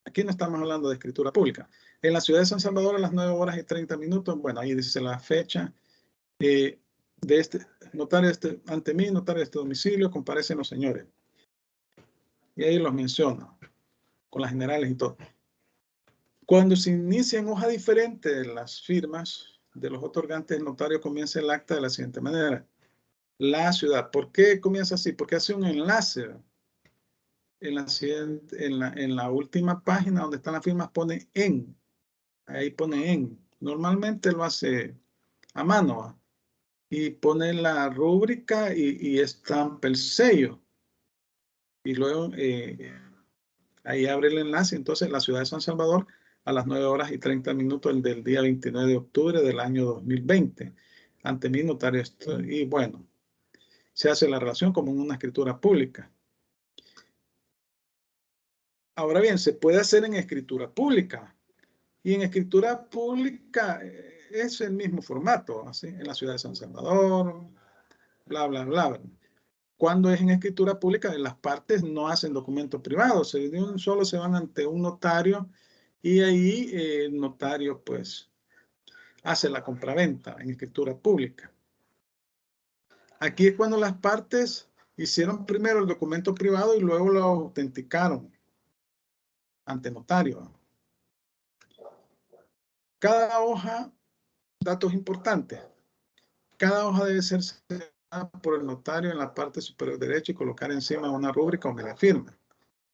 Aquí no estamos hablando de escritura pública. En la ciudad de San Salvador a las 9 horas y 30 minutos, bueno, ahí dice la fecha de este notario ante mí, notario de este domicilio, comparecen los señores. Y ahí los menciono, con las generales y todo. Cuando se inicia en hoja diferente de las firmas de los otorgantes, el notario comienza el acta de la siguiente manera. La ciudad. ¿Por qué comienza así? Porque hace un enlace. En la última página donde están las firmas pone en. Ahí pone en. Normalmente lo hace a mano. Y pone la rúbrica y estampa el sello. Y luego ahí abre el enlace. Entonces, la ciudad de San Salvador a las 9 horas y 30 minutos del día 29 de octubre del año 2020. Ante mi notario. Y bueno, se hace la relación como en una escritura pública. Ahora bien, se puede hacer en escritura pública. Y en escritura pública es el mismo formato, así, en la ciudad de San Salvador, bla, bla, bla. Cuando es en escritura pública, las partes no hacen documentos privados, de un solo se van ante un notario y ahí el notario pues hace la compraventa en escritura pública. Aquí es cuando las partes hicieron primero el documento privado y luego lo autenticaron ante notario. Cada hoja, datos importantes, cada hoja debe ser sellada por el notario en la parte superior derecha y colocar encima una rúbrica o media firma,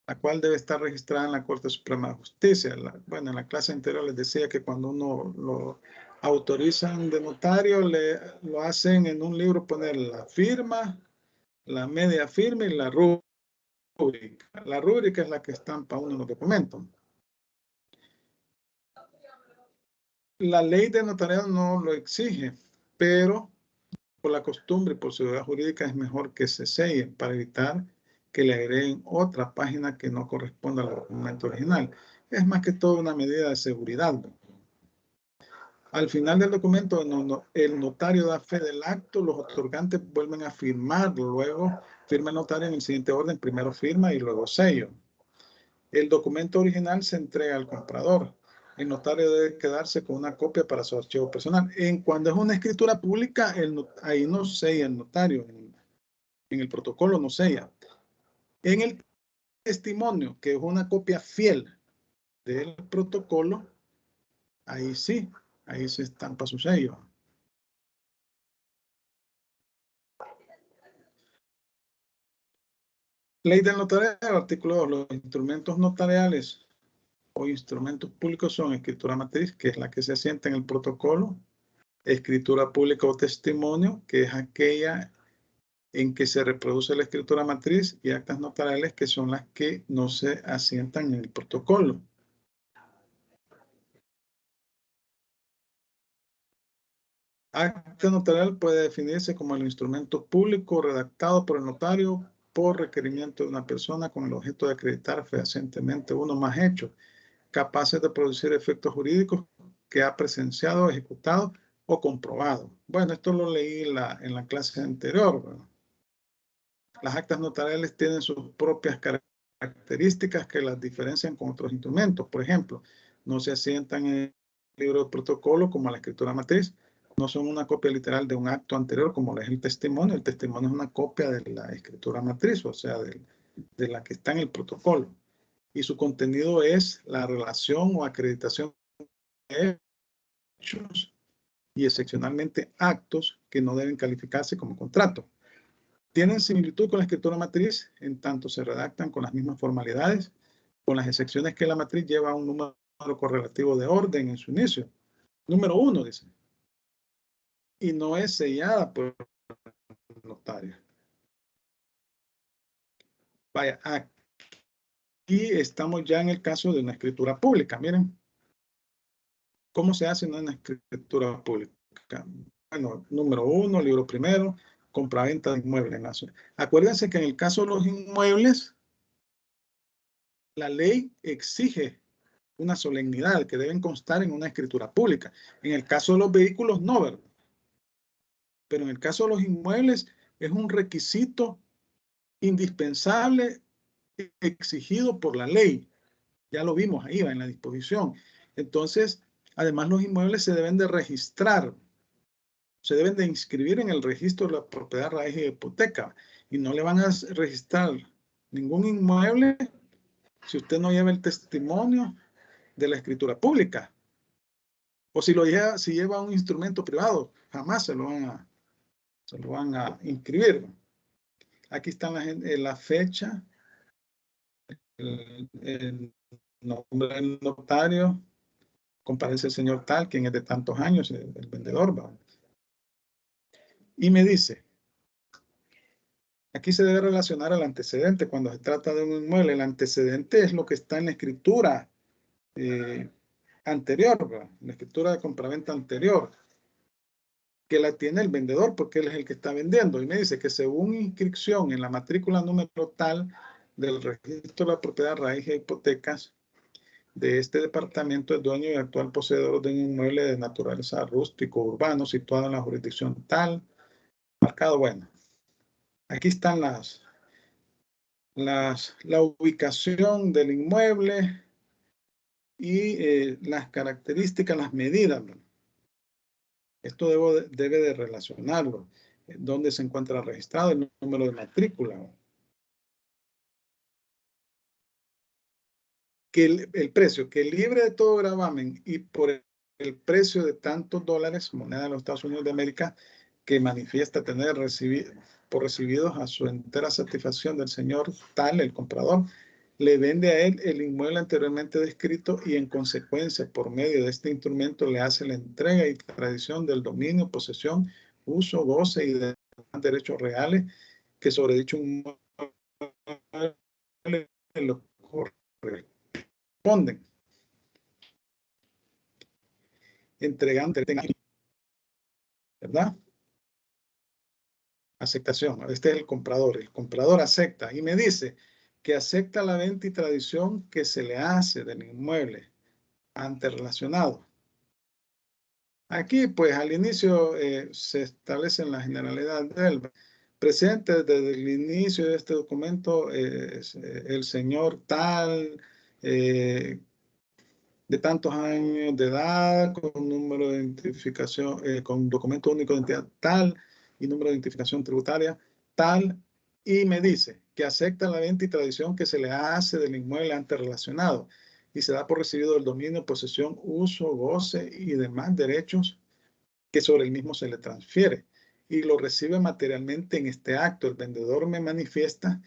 la cual debe estar registrada en la Corte Suprema de Justicia. Bueno, en la clase anterior les decía que cuando uno lo autorizan de notario, lo hacen en un libro, poner la firma, la media firma y la rúbrica. La rúbrica es la que estampa uno en los documentos. La ley de notariado no lo exige, pero por la costumbre y por seguridad jurídica es mejor que se sellen para evitar que le agreguen otra página que no corresponda al documento original. Es más que todo una medida de seguridad. Al final del documento, el notario da fe del acto, los otorgantes vuelven a firmar, luego firma el notario en el siguiente orden, primero firma y luego sello. El documento original se entrega al comprador. El notario debe quedarse con una copia para su archivo personal. Cuando es una escritura pública, ahí no sella el notario. En el protocolo no sella. En el testimonio, que es una copia fiel del protocolo, ahí sí, ahí se estampa su sello. Ley del notariado, artículo 2. Los instrumentos notariales o instrumentos públicos son escritura matriz, que es la que se asienta en el protocolo, escritura pública o testimonio, que es aquella en que se reproduce la escritura matriz, y actas notariales, que son las que no se asientan en el protocolo. Acta notarial puede definirse como el instrumento público redactado por el notario por requerimiento de una persona con el objeto de acreditar fehacientemente uno más hechos, capaces de producir efectos jurídicos que ha presenciado, ejecutado o comprobado. Bueno, esto lo leí en la clase anterior, ¿verdad? Las actas notariales tienen sus propias características que las diferencian con otros instrumentos. Por ejemplo, no se asientan en el libro de protocolo como la escritura matriz, no son una copia literal de un acto anterior como lo es el testimonio. El testimonio es una copia de la escritura matriz, o sea, de la que está en el protocolo. Y su contenido es la relación o acreditación de hechos y excepcionalmente actos que no deben calificarse como contrato. Tienen similitud con la escritura matriz en tanto se redactan con las mismas formalidades, con las excepciones que la matriz lleva un número correlativo de orden en su inicio. Número 1, dice. Y no es sellada por el notario. Vaya, aquí estamos ya en el caso de una escritura pública. Miren, ¿cómo se hace una escritura pública? Bueno, número 1, libro primero, compraventa de inmuebles. Acuérdense que en el caso de los inmuebles, la ley exige una solemnidad que deben constar en una escritura pública. En el caso de los vehículos, no, ¿verdad? Pero en el caso de los inmuebles, es un requisito indispensable exigido por la ley. Ya lo vimos ahí, en la disposición. Entonces, además los inmuebles se deben de registrar, se deben de inscribir en el registro de la propiedad raíz y hipoteca. Y no le van a registrar ningún inmueble si usted no lleva el testimonio de la escritura pública. O si lleva un instrumento privado, jamás se lo van a inscribir. Aquí está la fecha, el nombre del notario, comparece el señor tal, quien es de tantos años, el vendedor, ¿va? Y me dice, aquí se debe relacionar al antecedente cuando se trata de un inmueble. El antecedente es lo que está en la escritura anterior, ¿va? La escritura de compraventa anterior. que la tiene el vendedor porque él es el que está vendiendo. Y me dice que según inscripción en la matrícula número tal del registro de la propiedad, raíz e hipotecas de este departamento, es dueño y actual poseedor de un inmueble de naturaleza rústico urbano situado en la jurisdicción tal, marcado. Bueno, aquí están la ubicación del inmueble y las características, las medidas. Esto debe de relacionarlo. ¿Dónde se encuentra registrado? El número de matrícula. Que el precio, que libre de todo gravamen y por el precio de tantos dólares, moneda de los Estados Unidos de América, que manifiesta tener por recibidos a su entera satisfacción del señor tal, el comprador, le vende a él el inmueble anteriormente descrito y en consecuencia, por medio de este instrumento, le hace la entrega y tradición del dominio, posesión, uso, goce y demás derechos reales que sobre dicho inmueble lo corresponden. Entregante, ¿verdad? Aceptación. Este es el comprador. El comprador acepta y me dice que acepta la venta y tradición que se le hace del inmueble ante relacionado. Aquí, pues, al inicio se establecen las generalidades del presente desde el inicio de este documento, el señor tal, de tantos años de edad, con número de identificación, con documento único de identidad tal y número de identificación tributaria tal, y me dice que acepta la venta y tradición que se le hace del inmueble antes relacionado y se da por recibido el dominio, posesión, uso, goce y demás derechos que sobre el mismo se le transfiere y lo recibe materialmente en este acto. El vendedor me manifiesta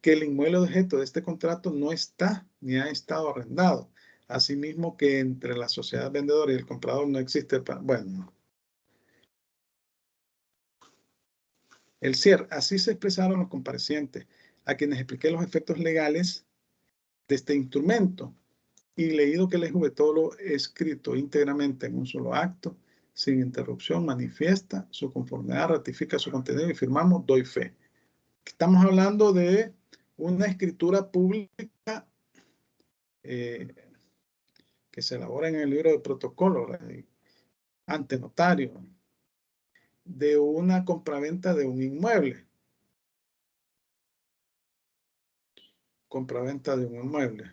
que el inmueble objeto de este contrato no está ni ha estado arrendado. Asimismo que entre la sociedad vendedora y el comprador no existe, bueno, el cierre. Así se expresaron los comparecientes, a quienes expliqué los efectos legales de este instrumento y leído que les jugué todo lo escrito íntegramente en un solo acto, sin interrupción, manifiesta su conformidad, ratifica su contenido y firmamos, doy fe. Estamos hablando de una escritura pública que se elabora en el libro de protocolo ante notario de una compraventa de un inmueble. Compraventa de un inmueble.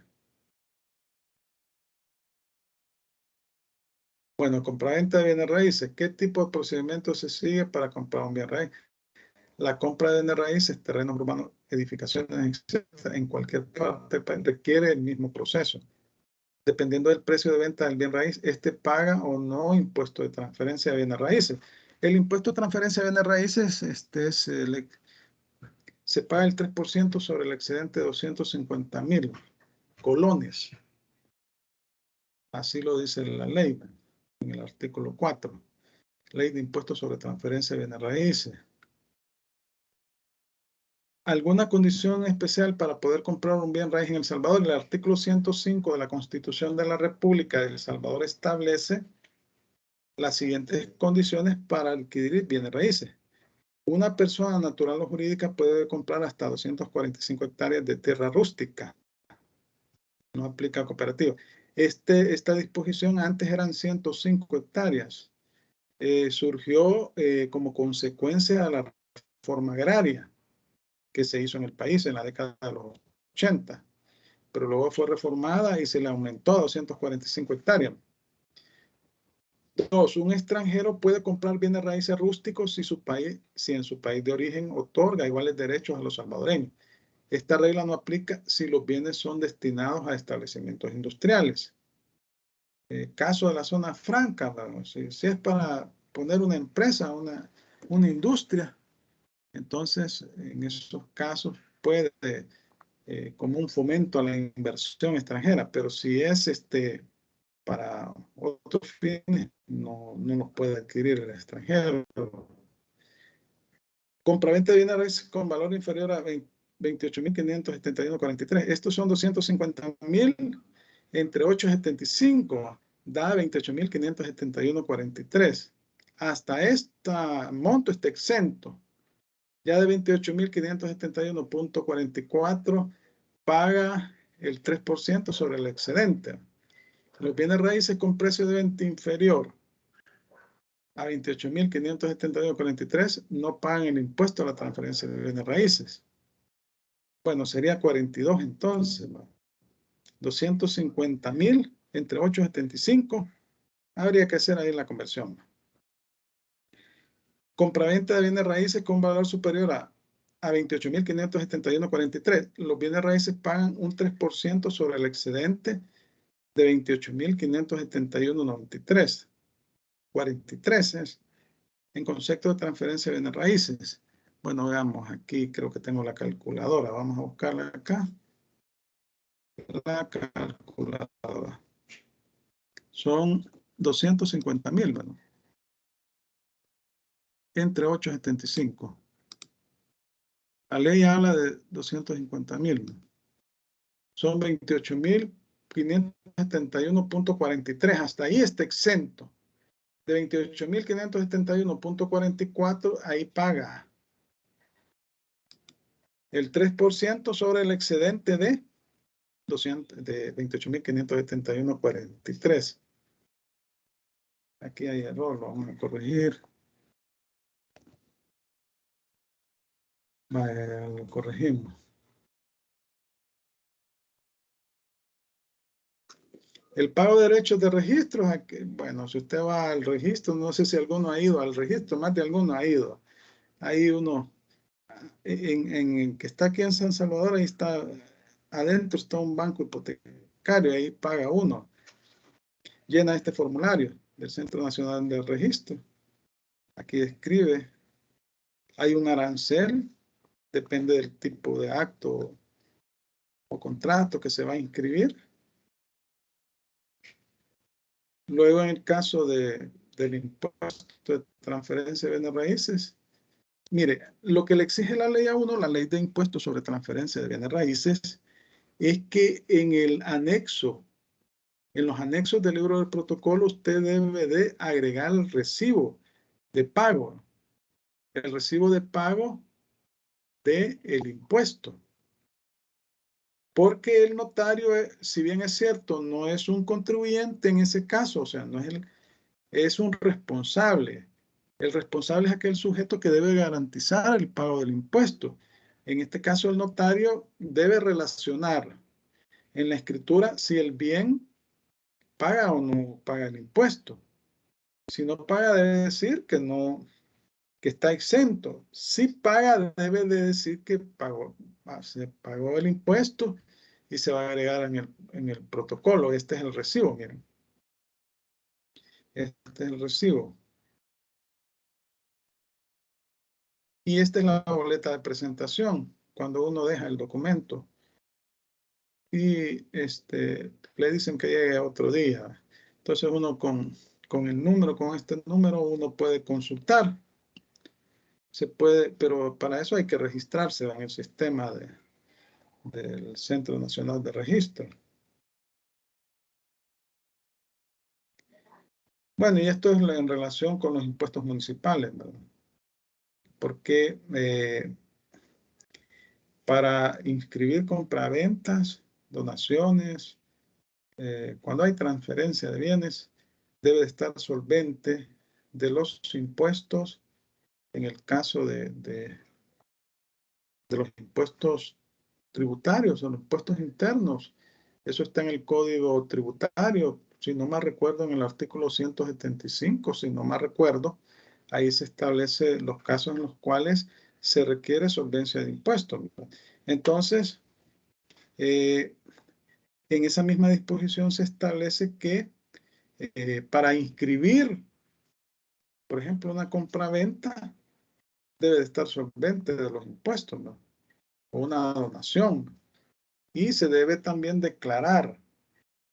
Bueno, compraventa de bienes raíces. ¿Qué tipo de procedimiento se sigue para comprar un bien raíz? La compra de bienes raíces, terrenos urbanos, edificaciones, etcétera, en cualquier parte requiere el mismo proceso. Dependiendo del precio de venta del bien raíz, este paga o no impuesto de transferencia de bienes raíces. El impuesto de transferencia de bienes raíces se paga el 3% sobre el excedente de 250,000 colones. Así lo dice la ley en el artículo 4. Ley de impuestos sobre transferencia de bienes raíces. ¿Alguna condición especial para poder comprar un bien raíz en El Salvador? El artículo 105 de la Constitución de la República de El Salvador establece las siguientes condiciones para adquirir bienes raíces. Una persona natural o jurídica puede comprar hasta 245 hectáreas de tierra rústica. No aplica a cooperativa. Esta disposición antes eran 105 hectáreas. Surgió como consecuencia de la reforma agraria que se hizo en el país en la década de los 80, pero luego fue reformada y se le aumentó a 245 hectáreas. 2. Un extranjero puede comprar bienes raíces rústicos si en su país de origen otorga iguales derechos a los salvadoreños. Esta regla no aplica si los bienes son destinados a establecimientos industriales. Caso de la zona franca, si es para poner una empresa, una industria, entonces en esos casos puede como un fomento a la inversión extranjera, pero si es para otros fines, no los puede adquirir el extranjero. Compraventa de bienes raíces con valor inferior a 28.571.43. Estos son 250,000 entre 8.75, da 28.571.43. hasta este monto está exento. Ya de 28.571.44 paga el 3% sobre el excedente. Los bienes raíces con precio de venta inferior a 28.571.43 no pagan el impuesto a la transferencia de bienes raíces. Bueno, sería 42 entonces, ¿no? 250.000 entre 8.75. Habría que hacer ahí la conversión. Compraventa de bienes raíces con valor superior a 28.571.43. Los bienes raíces pagan un 3% sobre el excedente de 28.571.93. 43 es en concepto de transferencia de bienes raíces. Bueno, veamos, aquí creo que tengo la calculadora. Vamos a buscarla acá. La calculadora. Son 250.000, ¿verdad? Entre 8.75. La ley habla de 250.000. Son 28.571.43. Hasta ahí está exento. De 28.571.44, ahí paga el 3% sobre el excedente de 28.571.43. Aquí hay error, lo vamos a corregir. Lo corregimos. El pago de derechos de registro, bueno, si usted va al registro, no sé si alguno ha ido al registro, más de alguno ha ido. Hay uno en que está aquí en San Salvador, ahí está, adentro está un banco hipotecario, ahí paga uno. Llena este formulario del Centro Nacional del Registro. Aquí escribe, hay un arancel, depende del tipo de acto o contrato que se va a inscribir. Luego, en el caso del impuesto de transferencia de bienes raíces, mire, lo que le exige la ley a uno, la ley de impuestos sobre transferencia de bienes raíces, es que en el anexo, en los anexos del libro del protocolo, usted debe de agregar el recibo de pago, el recibo de pago del impuesto. Porque el notario, si bien es cierto, no es un contribuyente en ese caso, o sea, no es es un responsable. El responsable es aquel sujeto que debe garantizar el pago del impuesto. En este caso, el notario debe relacionar en la escritura si el bien paga o no paga el impuesto. Si no paga, debe decir que no, que está exento. Si paga, debe de decir que se pagó el impuesto y se va a agregar en el protocolo. Este es el recibo, miren. Este es el recibo. Y esta es la boleta de presentación, cuando uno deja el documento. Y le dicen que llegue otro día. Entonces uno con el número, con este número, uno puede consultar. Se puede, pero para eso hay que registrarse en el sistema del Centro Nacional de Registro. Bueno, y esto es en relación con los impuestos municipales, ¿verdad? Porque para inscribir compraventas, donaciones, cuando hay transferencia de bienes, debe de estar solvente de los impuestos, en el caso de los impuestos tributarios o los impuestos internos. Eso está en el Código Tributario, si no mal recuerdo, en el artículo 175, si no mal recuerdo, ahí se establecen los casos en los cuales se requiere solvencia de impuestos. Entonces, en esa misma disposición se establece que para inscribir, por ejemplo, una compraventa, debe de estar solvente de los impuestos, ¿no? O una donación. Y se debe también declarar.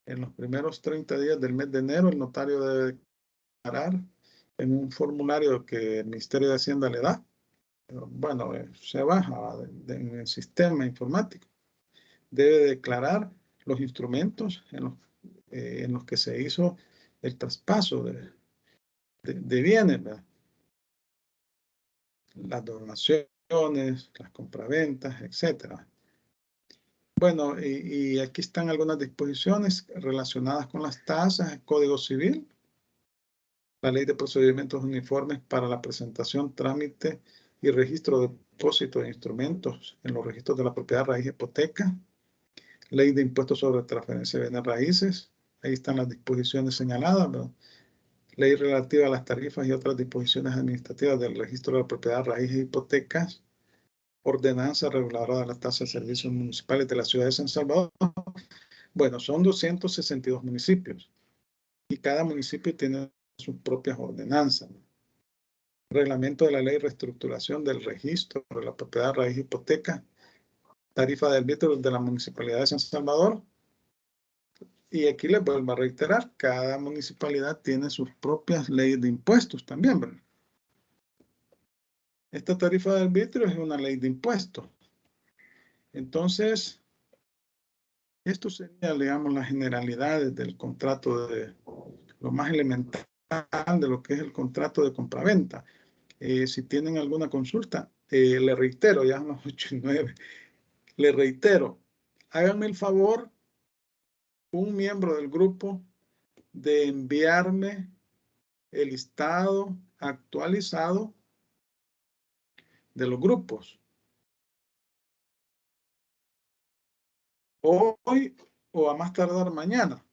En los primeros 30 días del mes de enero, el notario debe declarar en un formulario que el Ministerio de Hacienda le da. Bueno, se baja en el sistema informático. Debe declarar los instrumentos en los que se hizo el traspaso de bienes, ¿verdad? Las donaciones, las compraventas, etcétera. Bueno, y aquí están algunas disposiciones relacionadas con las tasas, el Código Civil, la Ley de Procedimientos Uniformes para la presentación, trámite y registro de depósitos de instrumentos en los registros de la propiedad raíz hipoteca, Ley de Impuestos sobre Transferencia de Bienes Raíces, ahí están las disposiciones señaladas, ¿verdad? Ley relativa a las tarifas y otras disposiciones administrativas del registro de la propiedad raíz e hipotecas, ordenanza reguladora de las tasas de servicios municipales de la ciudad de San Salvador. Bueno, son 262 municipios y cada municipio tiene sus propias ordenanzas. Reglamento de la ley de reestructuración del registro de la propiedad raíz e hipoteca, tarifa de arbitrio de la municipalidad de San Salvador. Y aquí les vuelvo a reiterar, cada municipalidad tiene sus propias leyes de impuestos también, ¿verdad? Esta tarifa de arbitrio es una ley de impuestos. Entonces, esto sería, digamos, las generalidades del contrato, de lo más elemental de lo que es el contrato de compraventa. Si tienen alguna consulta, le reitero, ya son las 8 y 9, le reitero, háganme el favor, un miembro del grupo, de enviarme el listado actualizado de los grupos. Hoy o a más tardar mañana.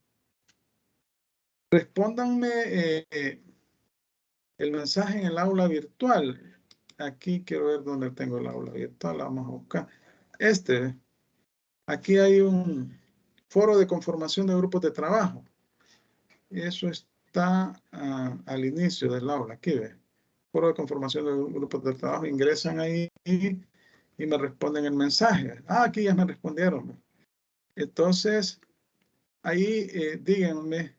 Respóndanme el mensaje en el aula virtual. Aquí quiero ver dónde tengo el aula virtual. Vamos a buscar. Aquí hay un foro de conformación de grupos de trabajo. Eso está al inicio del aula. Aquí ve. Foro de conformación de grupos de trabajo. Ingresan ahí y me responden el mensaje. Aquí ya me respondieron. Entonces, ahí díganme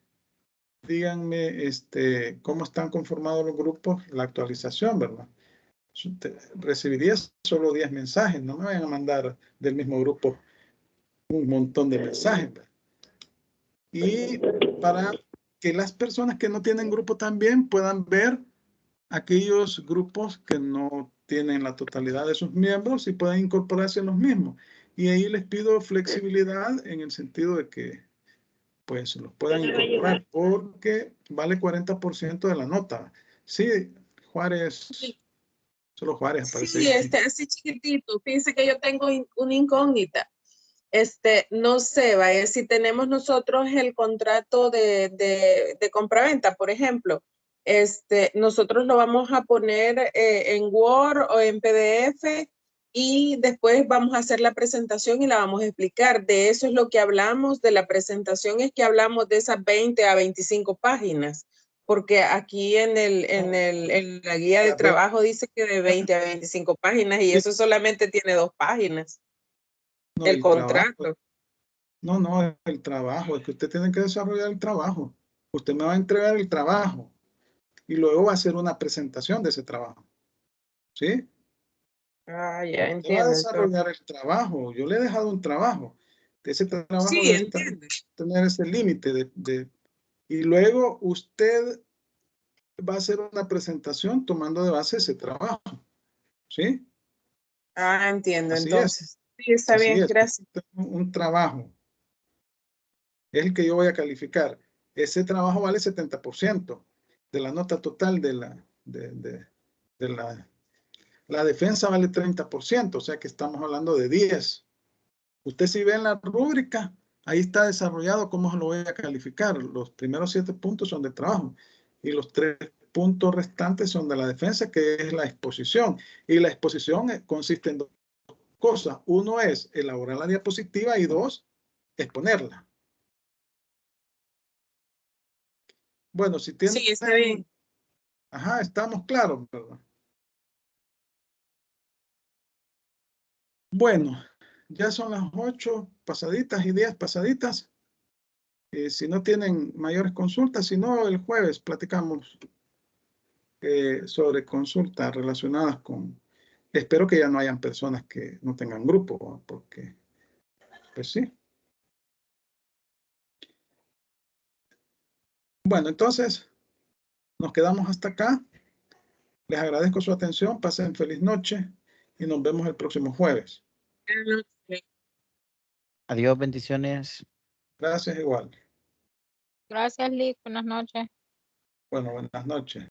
cómo están conformados los grupos, la actualización, ¿verdad? Recibiría solo 10 mensajes, no me vayan a mandar del mismo grupo un montón de mensajes, ¿verdad? Y para que las personas que no tienen grupo también puedan ver aquellos grupos que no tienen la totalidad de sus miembros y puedan incorporarse en los mismos. Y ahí les pido flexibilidad en el sentido de que pues los puedan incorporar porque vale 40% de la nota. Sí, Juárez, solo Juárez aparece. Sí, así chiquitito. Fíjense que yo tengo una incógnita. No sé, vaya, si tenemos nosotros el contrato de compraventa, por ejemplo, nosotros lo vamos a poner en Word o en PDF y después vamos a hacer la presentación y la vamos a explicar. De eso es lo que hablamos, de la presentación es que hablamos de esas 20 a 25 páginas, porque aquí en la guía de trabajo dice que de 20 a 25 páginas y eso solamente tiene 2 páginas. No, el contrato. Trabajo. No, el trabajo, es que usted tiene que desarrollar el trabajo. Usted me va a entregar el trabajo y luego va a hacer una presentación de ese trabajo. ¿Sí? Ya usted entiendo. Va a desarrollar el trabajo. Yo le he dejado un trabajo. Ese trabajo sí, debe tener ese límite y luego usted va a hacer una presentación tomando de base ese trabajo. ¿Sí? Entiendo. Así entonces. Es. Sí, está Así bien, es. gracias. Un trabajo. Es el que yo voy a calificar. Ese trabajo vale 70% de la nota total de la defensa vale 30%, o sea que estamos hablando de 10. Usted si ve en la rúbrica, ahí está desarrollado cómo lo voy a calificar. Los primeros 7 puntos son de trabajo y los 3 puntos restantes son de la defensa, que es la exposición. Y la exposición consiste en 2 cosas. Uno es elaborar la diapositiva y 2, exponerla. Bueno, si tienen... Sí, está bien. Ajá, estamos claros, ¿verdad? Bueno, ya son las 8 pasaditas y 10 pasaditas. Si no tienen mayores consultas, si no, el jueves platicamos sobre consultas relacionadas con... Espero que ya no hayan personas que no tengan grupo, porque, pues sí. Bueno, entonces, Nos quedamos hasta acá. Les agradezco su atención. Pasen feliz noche y nos vemos el próximo jueves. Adiós, bendiciones. Gracias igual. Gracias, Liz. Buenas noches. Bueno, buenas noches.